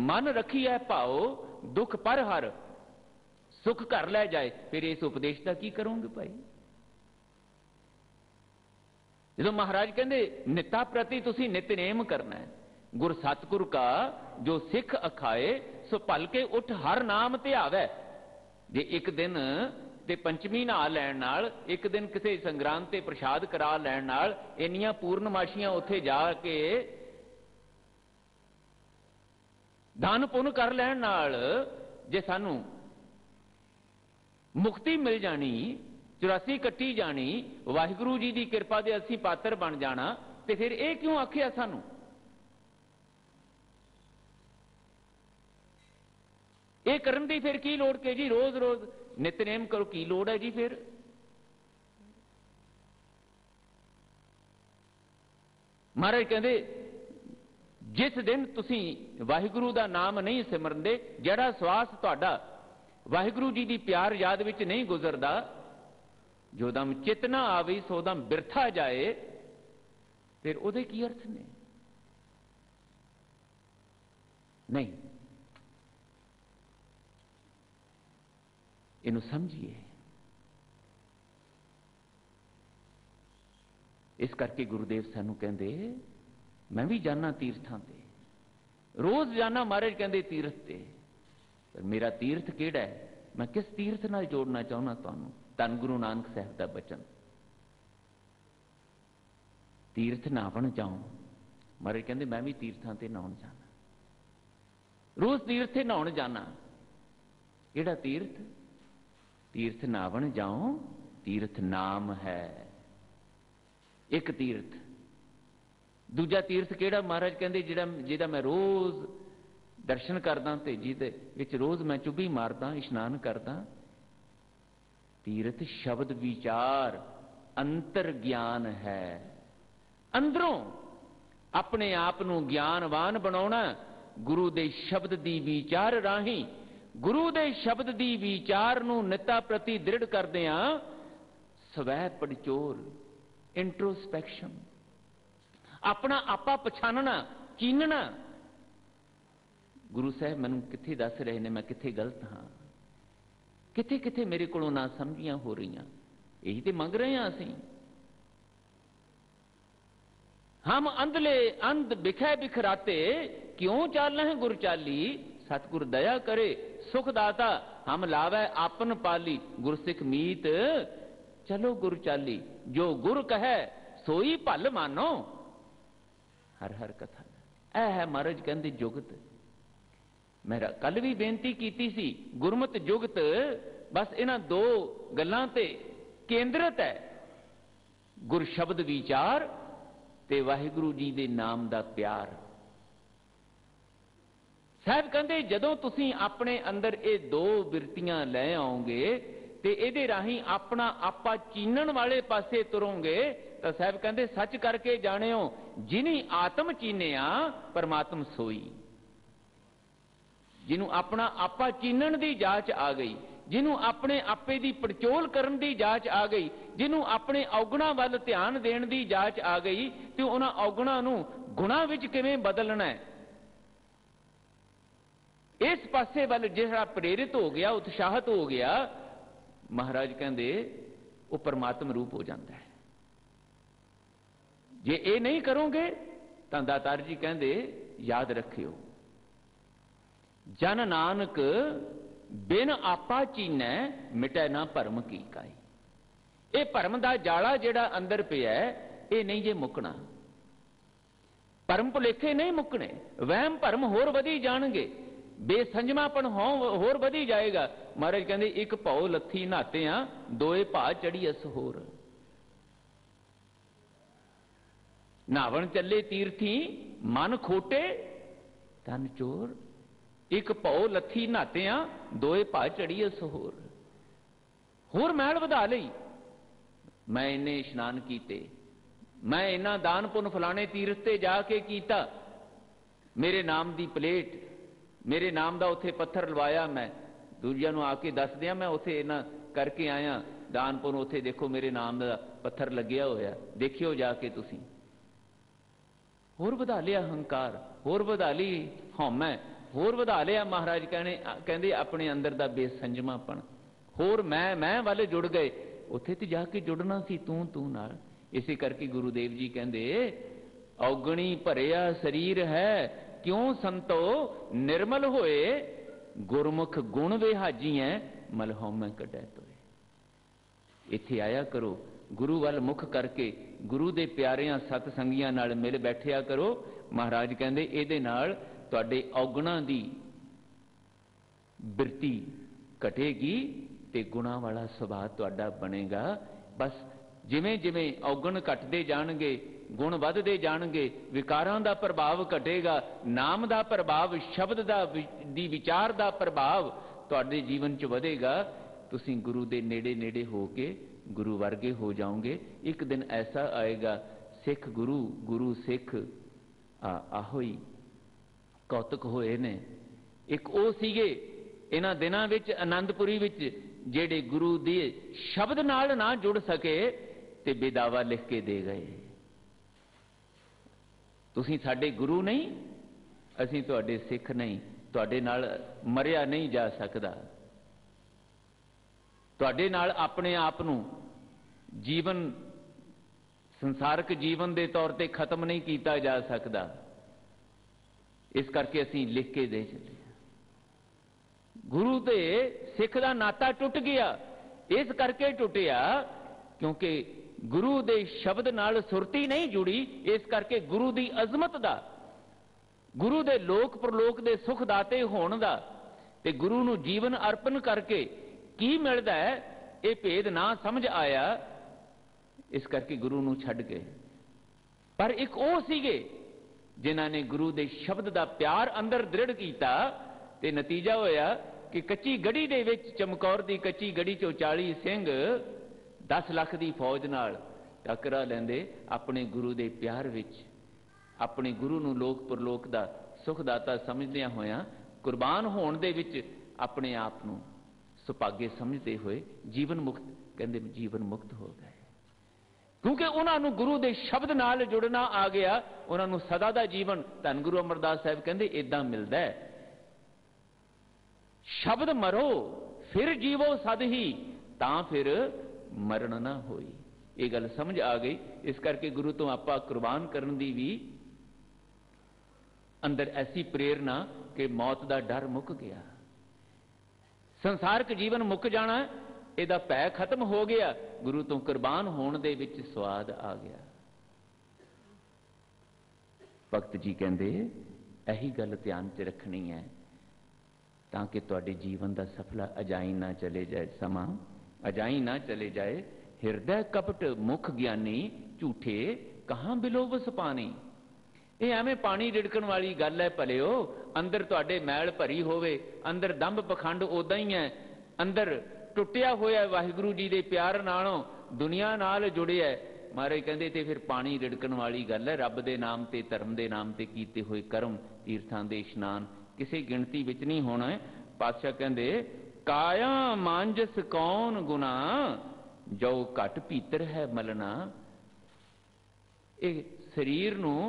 मन रखीए भाओ दुख पर हर सुख कर लै जाए। फिर इस उपदेश का की करोगे भाई? जो महाराज कहते निता प्रति तुसी नितनेम करना है, गुर सतगुर का जो सिख अखाए सो भलके उठ हर नाम ते आवे। जे एक दिन ते पंचमी नहा लैण नाल, एक दिन किसी संग्रांद ते प्रसाद करा लैण नाल, इन्नियां पूर्णमाशियां उत्थे जाके दान पुन कर लैण नाल जे सानू मुक्ति मिल जानी, 84 कट्टी जानी, वाहिगुरू जी की कृपा दे असीं पात्र बन जाना, ते फिर ये क्यों आखिया सानू? ये करन दी फिर की लोड़ के जी? रोज रोज नितनेम करो, की लोड़ है जी? फिर महाराज कहते जिस दिन तुसी वाहिगुरू का नाम नहीं सिमरदे, जिहड़ा श्वास तुहाडा वाहिगुरू जी की प्यार याद विच नहीं गुजरदा, जो दम चित ना आवे सो दम बिरथा जाए, फिर उहदे की अर्थ ने? नहीं, इनू समझिए। इस करके गुरुदेव सानू कहंदे मैं भी जाना तीर्थां ते, रोज जाना महाराज कहंदे तीर्थ ते, पर मेरा तीर्थ किहड़ा है? मैं किस तीर्थ नाल जोड़ना चाहना तुहानू? धन गुरु नानक साहब का बचन, तीर्थ नहावन जाऊं। महाराज कहंदे मैं भी तीर्थां ते नहाउण जाना, रोज तीर्थ ते नहाउण जाना। किहड़ा तीर्थ? तीर्थ नहावन जाऊं, तीर्थ नाम है एक तीर्थ। दूजा तीर्थ केड़ा? महाराज कहंदे जिहड़ा मैं रोज दर्शन करदा ते जिहदे विच रोज मैं चुभी मारदा, इशनान करदा, तीर्थ शब्द विचार अंतर ज्ञान है। अंदरों अपने आप नूं ज्ञानवान बनाउणा गुरु दे शब्द दी विचार राही, गुरु दे शब्द दी विचार नूं निता प्रति दृढ़ करदिआं स्वै पड़चोल इंट्रोस्पैक्शन, अपना आपा पछानना, चीनना। गुरु साहब मैनूं कित्थे दस रहे ने, मैं कित्थे गलत हाँ, कित्थे कित्थे मेरे कोलों ना समझियां हो रही, यही तो मंग रहे हैं असीं। हम अंधले अंध बिखै बिखराते क्यों चाल हैं गुर चाली, सतगुर दया करे सुख दाता हम लावे आपन पाली, गुरसिख मीत चलो गुर चाली, जो गुर कहे सोई भल मानो। हर हर कथा ऐ है महाराज कहंदे जुगत। मैं कल भी बेनती कीती सी, गुरमत जुगत बस इन्हां दो गल्लां ते केंद्रित है, गुर शब्द विचार ते वाहिगुरू जी दे नाम दा प्यार। साहब कहंदे जदों तुसीं अपने अंदर ये दो बिरतियां लै आओगे ते इहदे राही अपना आपा चीनण वाले पासे तुरोगे, तो साहब कहंदे सच करके जाणियो जिनी आत्म चीनिया परमात्म सोई। जिन्हों अपना आपा चीनण की जांच आ गई, जिन्हों अपने आपे की पड़चोल करन की जांच आ गई, जिन्हों अपने औगुणा वाल ध्यान देण की जांच आ गई, तो उन्हां औगुणा नूं गुणा विच किवें बदलना है, इस पासे वाल जिहड़ा प्रेरित हो गया, उत्साहित हो गया, महाराज कहते वो परमात्म रूप हो जाता है। जे ये नहीं करोगे तो दातार जी कहते याद रखियो, जन नानक बिन आपा चीनै मिटै ना भरम की काई। ये भरम का जाला जिहड़ा अंदर पिया ये नहीं जे मुकना, भरम भुलेखे नहीं मुकने, वहम भरम होर वधी जाणगे, बेसंजमापन होर वधी जाएगा। महाराज कहते एक भौ लथी नहाते आ, दोए भा चढ़ी अस होर। नहावन चले तीर्थी मन खोटे तन चोर, एक भौ लथी नहाते आ, दोए भा चढ़ी अस होर मैल वधा लई। मैं इन्ने इशनान कीते, मैं इन्ना दान पुन फलाने तीर्थ ते जाके कीता, मेरे नाम दी प्लेट, मेरे नाम दा उत्थे पत्थर लवाया, मैं दूजियां नूं आके दस दिया मैं उत्थे इन्ना करके आया दान पुन, उत्थे देखो मेरे नाम दा पत्थर लग्या होया, देखियो जाके तुसीं। होर वधा लिया हंकार, होर वधा ली हौमै, होर वधा लिया महाराज कहने अपने अंदर दा बेसंजमापन, होर मैं वाले जुड़ गए। उत्थे ते जाके जुड़ना सी तू नाल। इसे करके गुरुदेव जी कहते औगणी भरिया शरीर है, क्यों संतो निर्मल होए, गुरमुख गुण विहाजी है, मलहौमै कढै तोए। इत्थे आया करो, गुरु वाल मुख करके गुरु दे प्यारियां सत संगियां नाल मिल बैठिया करो। महाराज कहते इहदे नाल तुहाडे औगणां दी बिरती घटेगी ते गुणा वाला सुभाव तुहाडा बनेगा। बस जिवें जिवें औगण घटते जाणगे, गुण वधदे जाणगे, विकारां दा प्रभाव घटेगा, नाम दा प्रभाव, शब्द दी विचार दा प्रभाव तुहाडे जीवन च वधेगा। तुसीं गुरु दे नेड़े नेड़े हो के गुरु वर्गे हो जाओगे। एक दिन ऐसा आएगा, सिख गुरु, गुरु सिख आहोई कौतक होए ने। एक वो सीगे इन्हां दिनां विच आनंदपुरी विच जेड़े गुरु दे शब्द नाल ना जुड़ सके ते बेदावा लिख के दे गए, तुसीं साडे गुरु नहीं, असीं तुहाडे सिख नहीं, तुहाडे नाल मरिया नहीं जा सकदा, तुहाडे नाल अपने आप नूं जीवन संसारक जीवन के तौर पर खत्म नहीं किया जा सकता। इस करके असीं लिख के दे चले। गुरु ते सिख का नाता टुट गया, इस करके टुटिया क्योंकि गुरु दे शब्द नाल सुरती नहीं जुड़ी। इस करके गुरु की अजमत का, गुरु दे लोक प्रलोक दे सुख दाते होण दा ते गुरु नूं जीवन अर्पण करके की मिलदा है, ये भेद ना समझ आया। इस करके गुरु नूं छड्ड गए। पर एक वो सीगे जिन्हां ने गुरु दे शब्द का प्यार अंदर दृढ़ किया ते नतीजा होया कि कच्ची गढ़ी दे विच, चमकौर दी कच्ची गढ़ी चों 40 सिंह 10 लाख दी फौज नाल टकरा लेंदे अपने गुरु दे प्यार विच, अपने गुरु नूं लोक परलोक दा सुखदाता समझदियां होया कुर्बान होण दे विच अपने आप नूं सुभागे समझते हुए जीवन मुक्त, कहंदे जीवन मुक्त हो गए। क्योंकि उन्होंने गुरु के शब्द नाल जुड़ना आ गया, उन्होंने सदा का जीवन धन गुरु अमरदास साहब कहते इदा मिलता है। शब्द मरो फिर जीवो सद ही, तां फिर मरण ना होई। ये गल समझ आ गई। इस करके गुरु तो आपां कुर्बान करन दी भी अंदर ऐसी प्रेरणा कि मौत का डर मुक गया, संसारक जीवन मुक जाना, ਇਹਦਾ ਭੈ खत्म हो गया, गुरु तो कुर्बान होने दे विच स्वाद आ गया। भगत जी कहते यही गल ध्यान च रखनी है ताकि तुहाडे जीवन का सफला अजाई ना चले जाए, समा अजाई ना चले जाए। हिरदै कपट मुख ज्ञानी झूठे कहां बिलोवस पानी। ये एवें पानी रिड़कण वाली गल है भलिओ, अंदर तुहाडे मैल भरी होवे, अंदर दंभ पखंड उदा ही है, अंदर टुटिया होया वाहिगुरू जी के प्यार नालों दुनिया नाल जुड़िया। महाराज कहते थे फिर पानी रिड़कण वाली गल है। रब के नाम ते धर्म के नाम ते कीते हुए कर्म तीर्थां दे इशनान किसी गिणती विच नहीं होना है। पातशाह कहते काया मांजस कौन गुना जो घट भीतर है मलना। ये शरीर नूं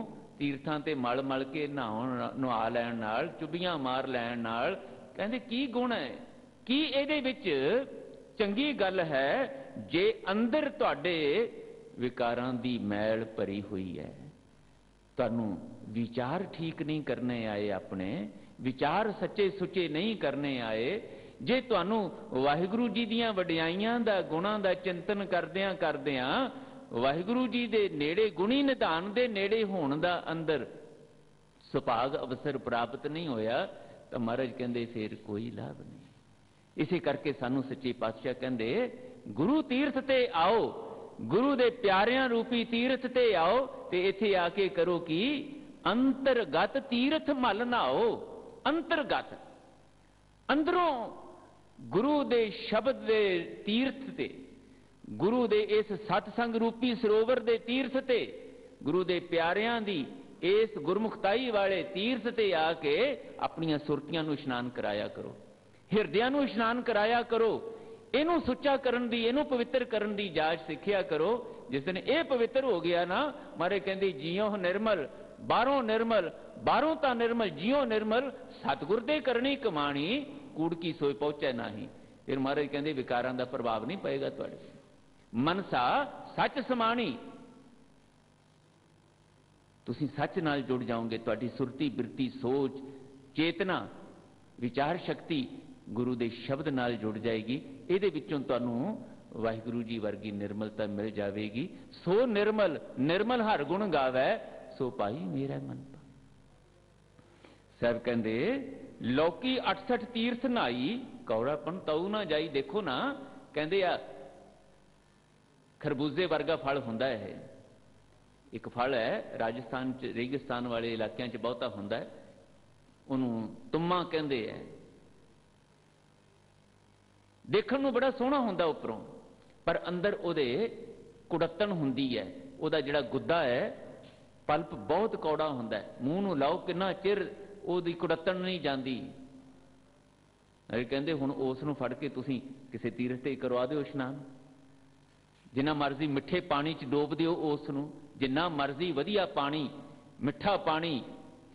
ਤੀਰਥਾਂ ਤੇ ਮਲ ਮਲ ਕੇ ਨਹਾ ਲੈਣ ਨਾਲ, ਚੁੱਭੀਆਂ ਮਾਰ ਲੈਣ ਨਾਲ ਕਹਿੰਦੇ ਕੀ ਗੁਣ ਹੈ, ਕੀ ਇਹਦੇ ਵਿੱਚ ਚੰਗੀ ਗੱਲ ਹੈ ਜੇ ਅੰਦਰ ਤੁਹਾਡੇ ਵਿਕਾਰਾਂ ਦੀ ਮੈਲ ਭਰੀ ਹੋਈ ਹੈ। ਤੁਹਾਨੂੰ ਵਿਚਾਰ ਠੀਕ ਨਹੀਂ ਕਰਨੇ ਆਏ, ਆਪਣੇ ਵਿਚਾਰ ਸੱਚੇ ਸੁੱਚੇ ਨਹੀਂ ਕਰਨੇ ਆਏ, ਜੇ ਤੁਹਾਨੂੰ ਵਾਹਿਗੁਰੂ ਜੀ ਦੀਆਂ ਵਡਿਆਈਆਂ ਦਾ, ਗੁਣਾਂ ਦਾ ਚਿੰਤਨ ਕਰਦਿਆਂ ਕਰਦਿਆਂ ਵਾਹਿਗੁਰੂ ਜੀ ਦੇ ਨੇੜੇ, ਗੁਣੀ ਨਿਧਾਨ ਦੇ ਨੇੜੇ ਹੋਣ ਦਾ ਅੰਦਰ ਸੁਭਾਗ ਅਵਸਰ ਪ੍ਰਾਪਤ ਨਹੀਂ ਹੋਇਆ, ਤਾਂ ਮਹਾਰਾਜ ਕਹਿੰਦੇ ਫਿਰ ਕੋਈ ਲਾਭ ਨਹੀਂ। ਇਸੇ ਕਰਕੇ ਸਾਨੂੰ ਸੱਚੇ ਪਾਤਸ਼ਾਹ ਕਹਿੰਦੇ ਗੁਰੂ ਤੀਰਥ ਤੇ ਆਓ, ਗੁਰੂ ਦੇ ਪਿਆਰਿਆਂ ਰੂਪੀ ਤੀਰਥ ਤੇ ਆਓ, ਤੇ ਇੱਥੇ ਆ ਕੇ ਕਰੋ ਕੀ, ਅੰਤਰਗਤ ਤੀਰਥ ਮਲ ਨਹਾਓ। ਅੰਤਰਗਤ, ਅੰਦਰੋਂ ਗੁਰੂ ਦੇ ਸ਼ਬਦ ਦੇ ਤੀਰਥ ਤੇ, ਗੁਰੂ ਦੇ ਇਸ ਸਤਸੰਗ ਰੂਪੀ ਸਰੋਵਰ ਦੇ ਤੀਰਥ ਤੇ, ਗੁਰੂ ਦੇ ਪਿਆਰਿਆਂ ਦੀ ਇਸ ਗੁਰਮੁਖਤਾਈ ਵਾਲੇ ਤੀਰਥ ਤੇ ਆ ਕੇ ਆਪਣੀਆਂ ਸੁਰਤੀਆਂ ਨੂੰ ਇਸ਼ਨਾਨ ਕਰਾਇਆ ਕਰੋ, ਹਿਰਦਿਆਂ ਨੂੰ ਇਸ਼ਨਾਨ ਕਰਾਇਆ ਕਰੋ, ਇਹਨੂੰ ਸੁੱਚਾ ਕਰਨ ਦੀ, ਇਹਨੂੰ ਪਵਿੱਤਰ ਕਰਨ ਦੀ ਜਾਚ ਸਿੱਖਿਆ ਕਰੋ। ਜਿਸ ਦਿਨ ਇਹ ਪਵਿੱਤਰ ਹੋ ਗਿਆ ਨਾ, ਮਾਰੇ ਕਹਿੰਦੇ ਜਿਉ ਨਿਰਮਲ ਬਾਹਰੋਂ ਨਿਰਮਲ, ਬਾਹਰੋਂ ਤਾਂ ਨਿਰਮਲ ਜਿਉ ਨਿਰਮਲ, ਸਤਿਗੁਰ ਦੇ ਕਰਨੀ ਕਮਾਣੀ, ਕੂੜ ਕੀ ਸੋਈ ਪਹੁੰਚੈ ਨਹੀਂ। ਫਿਰ ਮਹਾਰਾਜ ਕਹਿੰਦੇ ਵਿਕਾਰਾਂ ਦਾ ਪ੍ਰਭਾਵ ਨਹੀਂ ਪਏਗਾ ਤੁਹਾਡੇ, ਮਨਸਾ ਸੱਚ ਸਮਾਣੀ, ਤੁਸੀਂ ਸੱਚ ਨਾਲ ਜੁੜ ਜਾਓਗੇ, ਤੁਹਾਡੀ ਸੁਰਤੀ ਬਿਰਤੀ ਸੋਚ ਚੇਤਨਾ ਵਿਚਾਰ ਸ਼ਕਤੀ ਗੁਰੂ ਦੇ ਸ਼ਬਦ ਨਾਲ ਜੁੜ ਜਾਏਗੀ। ਇਹਦੇ ਵਿੱਚੋਂ ਤੁਹਾਨੂੰ ਵਾਹਿਗੁਰੂ ਜੀ ਵਰਗੀ ਨਿਰਮਲਤਾ ਮਿਲ ਜਾਵੇਗੀ। ਸੋ ਨਿਰਮਲ ਨਿਰਮਲ ਹਰ ਗੁਣ ਗਾਵੈ, ਸੋ ਭਾਈ ਮੇਰਾ ਮਨ ਪਾ। ਸਾਹਿਬ ਕਹਿੰਦੇ ਲੋਕੀ 68 ਤੀਰਥ ਨਹਾਈ, ਕੌੜਾਪਣ ਤਉ ਨਾ ਜਾਈ। ਦੇਖੋ ਨਾ, ਕਹਿੰਦੇ ਆ ਖਰਬੂਜ਼ੇ ਵਰਗਾ ਫਲ ਹੁੰਦਾ ਹੈ, ਇੱਕ ਫਲ ਹੈ ਰਾਜਸਥਾਨ ਚ, ਰੇਗਿਸਤਾਨ ਵਾਲੇ ਇਲਾਕਿਆਂ ਚ ਬਹੁਤਾ ਹੁੰਦਾ ਹੈ, ਉਹਨੂੰ ਤੁੰਮਾ ਕਹਿੰਦੇ ਹੈ। ਦੇਖਣ ਨੂੰ ਬੜਾ ਸੋਹਣਾ ਹੁੰਦਾ ਉੱਪਰੋਂ, ਪਰ ਅੰਦਰ ਉਹਦੇ ਕੁੜੱਤਣ ਹੁੰਦੀ ਹੈ, ਉਹਦਾ ਜਿਹੜਾ ਗੁੱਦਾ ਹੈ ਪਲਪ ਬਹੁਤ ਕੌੜਾ ਹੁੰਦਾ ਹੈ, ਮੂੰਹ ਨੂੰ ਲਾਓ ਕਿੰਨਾ ਚਿਰ ਉਹਦੀ ਕੁੜੱਤਣ ਨਹੀਂ ਜਾਂਦੀ। ਕਹਿੰਦੇ ਹੁਣ ਉਸ ਨੂੰ ਫੜ ਕੇ ਤੁਸੀਂ ਕਿਸੇ ਤੀਰਥ ਤੇ ਕਰਵਾ ਦਿਓ ਇਸ਼ਨਾਨ, ਜਿੰਨਾ ਮਰਜ਼ੀ ਮਿੱਠੇ ਪਾਣੀ 'ਚ ਡੋਬ ਦਿਓ ਉਸ ਨੂੰ, ਜਿੰਨਾ ਮਰਜ਼ੀ ਵਧੀਆ ਪਾਣੀ, ਮਿੱਠਾ ਪਾਣੀ,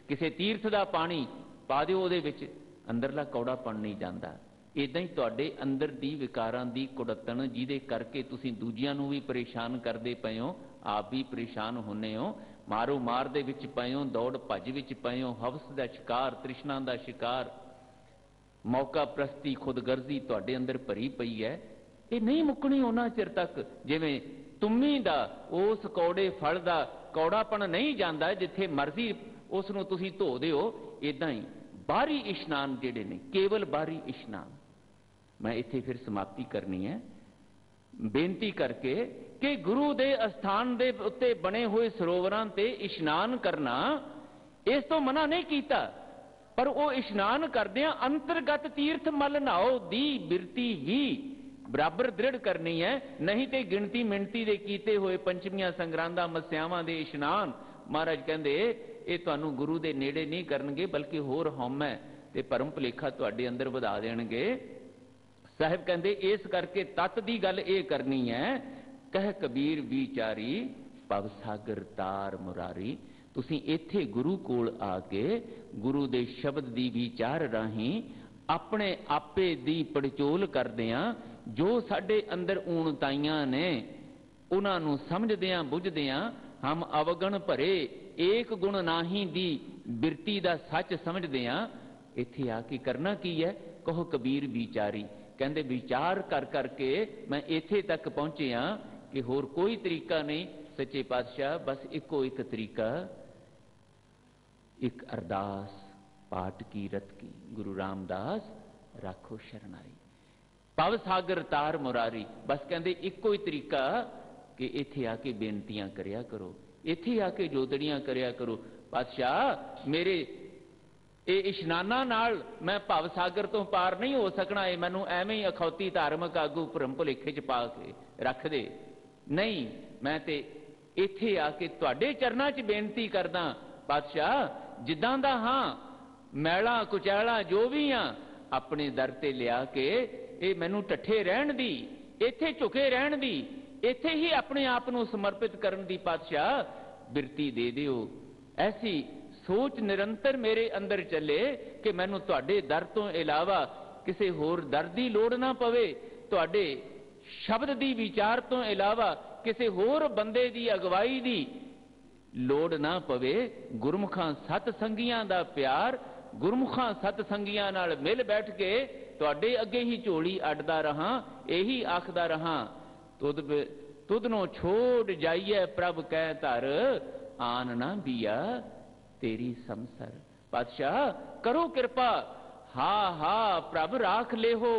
ਕਿਸੇ ਤੀਰਥ ਦਾ ਪਾਣੀ ਪਾ ਦਿਓ ਉਹਦੇ ਵਿੱਚ, ਅੰਦਰਲਾ ਕੌੜਾਪਣ ਨਹੀਂ ਜਾਂਦਾ। ਇਦਾਂ ਹੀ ਤੁਹਾਡੇ ਅੰਦਰ ਦੀ ਵਿਕਾਰਾਂ ਦੀ ਕੁੜੱਤਣ, ਜਿਹਦੇ ਕਰਕੇ ਤੁਸੀਂ ਦੂਜਿਆਂ ਨੂੰ ਵੀ ਪਰੇਸ਼ਾਨ ਕਰਦੇ ਪਏ ਹੋ, ਆਪ ਵੀ ਪਰੇਸ਼ਾਨ ਹੁੰਨੇ ਹੋ, ਮਾਰੋ ਮਾਰ ਦੇ ਵਿੱਚ ਪਏ ਹੋ, ਦੌੜ ਭੱਜ ਵਿੱਚ ਪਏ ਹੋ, ਹਵਸ ਦਾ ਸ਼ਿਕਾਰ, ਤ੍ਰਿਸ਼ਨਾ ਦਾ ਸ਼ਿਕਾਰ, ਮੌਕਾ ਪ੍ਰਸਤੀ, ਖੁਦਗਰਜ਼ੀ ਤੁਹਾਡੇ ਅੰਦਰ ਭਰੀ ਪਈ ਹੈ। ਇਹ ਨਹੀਂ ਮੁੱਕਣੀ ਉਹਨਾਂ ਚਿਰ ਤੱਕ ਜਿਵੇਂ ਤੁੰਮੀ ਦਾ ਉਸ ਕੌੜੇ ਫਲ ਦਾ ਕੌੜਾਪਣ ਨਹੀਂ ਜਾਂਦਾ, ਜਿੱਥੇ ਮਰਜ਼ੀ ਉਸ ਨੂੰ ਤੁਸੀਂ ਧੋ ਦਿਓ। ਇਦਾਂ ਹੀ ਬਾਹਰੀ ਇਸ਼ਨਾਨ ਜਿਹੜੇ ਨੇ, ਕੇਵਲ ਬਾਹਰੀ ਇਸ਼ਨਾਨ। ਮੈਂ ਇੱਥੇ ਫਿਰ ਸਮਾਪਤੀ ਕਰਨੀ ਹੈ ਬੇਨਤੀ ਕਰਕੇ ਕਿ ਗੁਰੂ ਦੇ ਅਸਥਾਨ ਦੇ ਉੱਤੇ ਬਣੇ ਹੋਏ ਸਰੋਵਰਾਂ ਤੇ ਇਸ਼ਨਾਨ ਕਰਨਾ ਇਸ ਤੋਂ ਮਨਾ ਨਹੀਂ ਕੀਤਾ, ਪਰ ਉਹ ਇਸ਼ਨਾਨ ਕਰਦਿਆਂ ਅੰਤਰਗਤ ਤੀਰਥ ਮਲ ਨਹਾਓ ਦੀ ਬਿਰਤੀ ਵੀ ਬਰਾਬਰ ਦ੍ਰਿੜ ਕਰਨੀ ਹੈ। ਨਹੀਂ ਤੇ ਗਿਣਤੀ ਮਿਣਤੀ ਦੇ ਕੀਤੇ ਹੋਏ ਪੰਚਮੀਆਂ ਸੰਗਰਾਂਦਾਂ ਮਸਿਆਵਾਂ ਦੇ ਇਸ਼ਨਾਨ, ਮਹਾਰਾਜ ਕਹਿੰਦੇ ਇਹ ਤੁਹਾਨੂੰ ਗੁਰੂ ਦੇ ਨੇੜੇ ਨਹੀਂ ਕਰਨਗੇ, ਬਲਕਿ ਹੋਰ ਹਉਮੈ ਤੇ ਭਰਮ ਭੁਲੇਖਾ ਤੁਹਾਡੇ ਅੰਦਰ ਵਧਾ ਦੇਣਗੇ। ਸਾਹਿਬ ਕਹਿੰਦੇ ਇਸ ਕਰਕੇ ਤਤ ਦੀ ਗੱਲ ਇਹ ਕਰਨੀ ਹੈ, ਕਹਿ ਕਬੀਰ ਵਿਚਾਰੀ ਭਵ ਸਾਗਰ ਤਾਰ ਮੁਰਾਰੀ। ਤੁਸੀਂ ਇੱਥੇ ਗੁਰੂ ਕੋਲ ਆ ਕੇ ਗੁਰੂ ਦੇ ਸ਼ਬਦ ਦੀ ਵਿਚਾਰ ਰਾਹੀਂ ਆਪਣੇ ਆਪੇ ਦੀ ਪੜਚੋਲ ਕਰਦਿਆਂ ਜੋ ਸਾਡੇ ਅੰਦਰ ਊਣਤਾਈਆਂ ਨੇ ਉਹਨਾਂ ਨੂੰ ਸਮਝਦਿਆਂ ਬੁੱਝਦਿਆਂ ਹਮ ਅਵਗਣ ਭਰੇ ਏਕ ਗੁਣ ਨਾਹੀ ਦੀ ਬਿਰਤੀ ਦਾ ਸੱਚ ਸਮਝਦਿਆਂ ਇੱਥੇ ਆ ਕੇ ਕਰਨਾ ਕੀ ਹੈ, ਕਹੋ ਕਬੀਰ ਵਿਚਾਰੀ। ਕਹਿੰਦੇ ਵਿਚਾਰ ਕਰ ਕਰਕੇ ਮੈਂ ਇੱਥੇ ਤੱਕ ਪਹੁੰਚਿਆ ਕਿ ਹੋਰ ਕੋਈ ਤਰੀਕਾ ਨਹੀਂ। ਸੱਚੇ ਪਾਤਸ਼ਾਹ ਬਸ ਇੱਕੋ ਇੱਕ ਤਰੀਕਾ, ਇੱਕ ਅਰਦਾਸ ਪਾਠ ਕੀ ਰਤ ਕੀ, ਗੁਰੂ ਰਾਮਦਾਸ ਰੱਖੋ ਸ਼ਰਨਾਈ, ਭਵ ਸਾਗਰ ਤਾਰ ਮੁਰਾਰੀ। ਬਸ ਕਹਿੰਦੇ ਇੱਕੋ ਹੀ ਤਰੀਕਾ ਕਿ ਇੱਥੇ ਆ ਕੇ ਬੇਨਤੀਆਂ ਕਰਿਆ ਕਰੋ, ਇੱਥੇ ਆ ਕੇ ਜੋਦੜੀਆਂ ਕਰਿਆ ਕਰੋ। ਪਾਤਸ਼ਾਹ ਮੇਰੇ ਇਹ ਇਸ਼ਨਾਨਾਂ ਨਾਲ ਮੈਂ ਭਵ ਸਾਗਰ ਤੋਂ ਪਾਰ ਨਹੀਂ ਹੋ ਸਕਣਾ, ਇਹ ਮੈਨੂੰ ਐਵੇਂ ਹੀ ਅਖੌਤੀ ਧਾਰਮਿਕ ਆਗੂ ਭਰਮ ਭੁਲੇਖੇ 'ਚ ਪਾ ਕੇ ਰੱਖ ਦੇ। ਨਹੀਂ, ਮੈਂ ਤੇ ਇੱਥੇ ਆ ਕੇ ਤੁਹਾਡੇ ਚਰਨਾਂ 'ਚ ਬੇਨਤੀ ਕਰਦਾ, ਪਾਤਸ਼ਾਹ ਜਿੱਦਾਂ ਦਾ ਹਾਂ, ਮੈਲਾ ਕੁਚੈਲਾ ਜੋ ਵੀ ਆ, ਆਪਣੇ ਦਰ ਤੇ ਲਿਆ ਕੇ ਇਹ ਮੈਨੂੰ ਟੱਠੇ ਰਹਿਣ ਦੀ, ਇੱਥੇ ਝੁਕੇ ਰਹਿਣ ਦੀ, ਇੱਥੇ ਹੀ ਆਪਣੇ ਆਪ ਨੂੰ ਸਮਰਪਿਤ ਕਰਨ ਦੀ ਪਾਤਸ਼ਾਹ ਬਿਰਤੀ ਦੇ ਦਿਓ। ऐसी सोच निरंतर मेरे अंदर चले कि मैनू तुहाडे दर तो इलावा किसी होर दर की लोड़ ना पवे, तुहाडे शब्द की विचार तो इलावा किसी होर बंदे की अगवाई की लोड़ ना पवे। गुरमुखां सतसंगियां दा प्यार, गुरमुखां सतसंगियां नाल मिल बैठ के तुहाडे अगे ही झोली अड्डदा रहां, यही आखदा रहां, तुदनों छोड़ जाइए प्रभ कह धर, आन ना बिया तेरी समसर। पातशाह करो कृपा, हा हा प्रभ राख ले हो।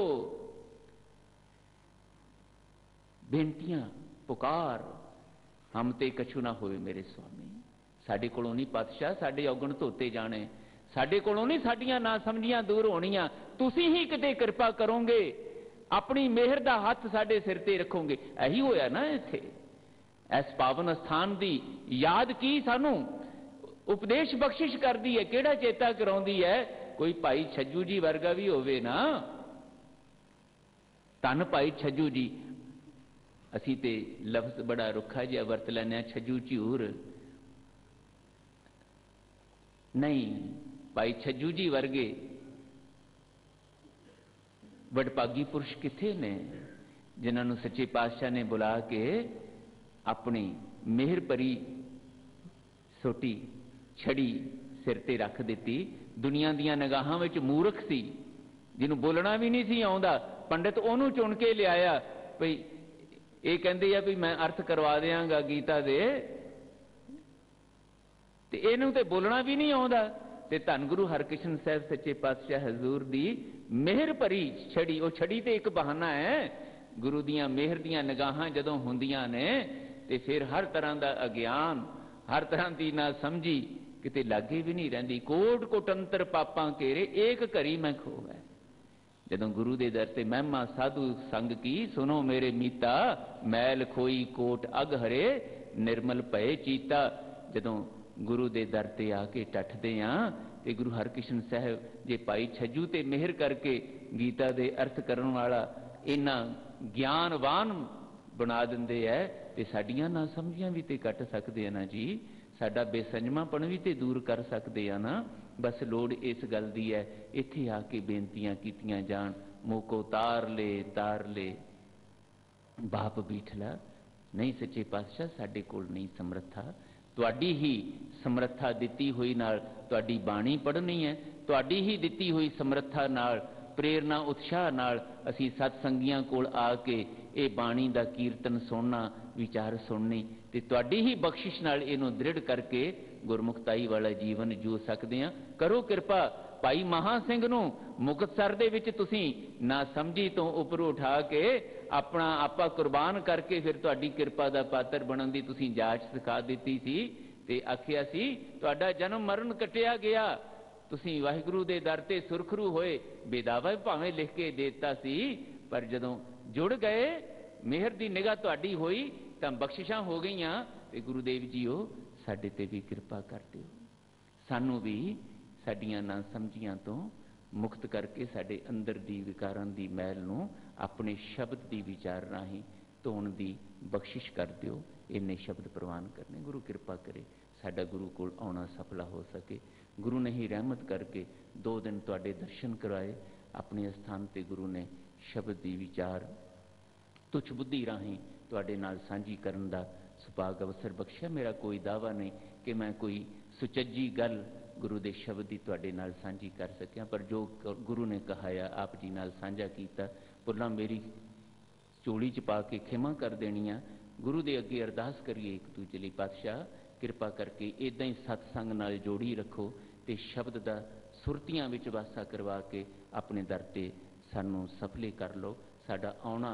बेनतियां पुकार हम ते कछु ना होवे मेरे स्वामी। साडे कोलों नहीं पातशाह साडे औगण धोते जाने, साडे कोलों नहीं साडियां ना समझियां दूर होणियां, तुसीं ही किते कृपा करोगे, अपनी मेहर दा हाथ साडे सिर ते रखोगे। यही होया ना इत्थे इस पावन स्थान दी याद की सानू उपदेश बख्शिश करदी है, केड़ा चेता कराउंदी है। कोई भाई छज्जू जी वर्गा भी होवे ना, धन भाई छज्जू जी, असी ते लफ्ज बड़ा रुखा जिहा वरत लैने छज्जू झूर नहीं, भाई छज्जू जी वर्गे वडभागी पुरुष किथे ने जिन्होंने सच्चे पातशाह ने बुला के अपनी मेहर भरी सोटी छड़ी सिर ते रख दी। दुनिया दियां निगाहां विच मूर्ख सी, जिन्हों बोलना भी नहीं सी आउंदा, पंडित उन्होंने चुन के लियाया भई ये कहंदे आ भी मैं अर्थ करवा देंगा गीता दे, ते इहनूं ते बोलना भी नहीं आउंदा। ते धन गुरु हरकृष्ण साहब सच्चे पातशाह हजूर दी मेहर भरी छड़ी, वो छड़ी ते एक बहाना है, गुरु दियां मेहर दियां निगाहां जदों हुंदियां ने ते फिर हर तरह का अज्ञान, हर तरह की ना समझी किते लागे भी नहीं रहिंदी। कोट कोटंतर पापां घेरे एक घरी मैं खोवै। जदों गुरु दे दर ते महिमा साधु संग की, सुनो मेरे मीता, मैल खोई कोट अग हरे, निर्मल भय चीता। जदों गुरु दे दर ते आके टठदे आ ते गुरु हरकृष्ण साहब जे भाई छज्जू ते मेहर करके गीता दे अर्थ करन वाला इन्ना ज्ञानवान बना दिंदे है ते साडियां ना समझियां भी ते कट सकदे ना जी, साडा बेसंजमापन भी ते दूर कर सकदे आ ना। बस लोड़ इस गल दी है, इत्थे आके बेनतियां कीतियां जान, मोको तार ले बाप बीठला। नहीं सच्चे पातशाह साडे कोल नहीं समर्था, तुहाडी ही समर्था दिती हुई नाल तुहाडी बाणी पढ़नी है, तुहाडी ही दिती हुई समर्था नाल प्रेरणा उत्साह नाल असी सतसंगियां कोल आके ये बाणी दा कीर्तन सुनना, विचार सुननी ते तुहाडी ही बख्शिश नाल इहनूं दृढ़ करके गुरमुखताई वाला जीवन जी सकदे हां। करो कृपा भाई महा सिंह नूं मुक्तसर दे विच तुसीं ना समझी तो उपर उठा के अपना आपा कुर्बान करके फिर तुहाडी किरपा दा पात्र बनन दी तुसीं जाच सिखा दित्ती सी ते आखिया सी तुहाडा जन्म मरण कटिया गया, तुसीं वाहिगुरू दे दर ते सुरखरू होए, बेदावा भावें लिख के देता सी, पर जदों जुड़ गए मेहर दी निगाह तुहाडी होई तां बख्शिशां हो गईयां ते गुरुदेव जीओ साडे ते भी किरपा कर दिओ, सानू भी साडियां ना समझियां तो मुक्त करके साडे अंदर दी विकारां दी मैल नूं अपने शब्द दी विचार राहीं धोण दी बख्शिश कर दिओ। इन्ने शब्द प्रवान करने, गुरु किरपा करे साडा गुरु कोल आउणा सफला हो सके। गुरु ने ही रहमत करके 2 दिन तुहाडे दर्शन करवाए, अपने स्थान ते गुरु ने शब्द दी विचार तुच्छ बुद्धि राहीं तुहाडे नाल सांझी करन दा सुभाग अवसर बख्शिया। मेरा कोई दावा नहीं कि मैं कोई सुचज्जी गल गुरु दे शब्द दी तुहाडे नाल सांझी कर सकिया, पर जो गुरु ने कहाया आप जी नाल सांझा कीता, भुल्लां मेरी झोली च पा के खिमा कर देनियां। गुरु दे अगे अरदास करिए एक दूजे लई, पातशाह किरपा करके इदां ही सतसंग नाल जोड़ी रखो ते शब्द दा सुरतियां विच वासा करवा के अपने दर ते सानू सफले कर लो, साडा आउणा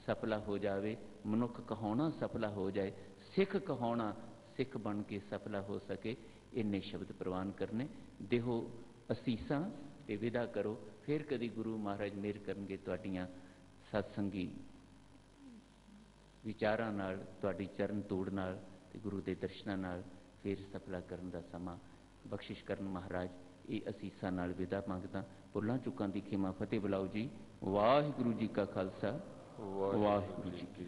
सफला हो जाए, मनुख कहाउणा सफला हो जाए, सिख कहाउणा सिख बन के सफला हो सके। इन्ने शब्द प्रवान करने, देहो असीसां ते विदा करो। फिर कदी गुरु महाराज मेहर करनगे तुहाडीआं सतसंगी विचारां नाल, तुहाडी चरण तोड़ नाल ते गुरु दे दर्शनां नाल फिर सफला करन दा समां बख्शिश करन महाराज। ये असीसां नाल विदा मंगदा, भुल्लां चुकां दी खिमा फतेह बुलाओ जी। वाहिगुरू जी का खालसा, वाहिगुरू जी की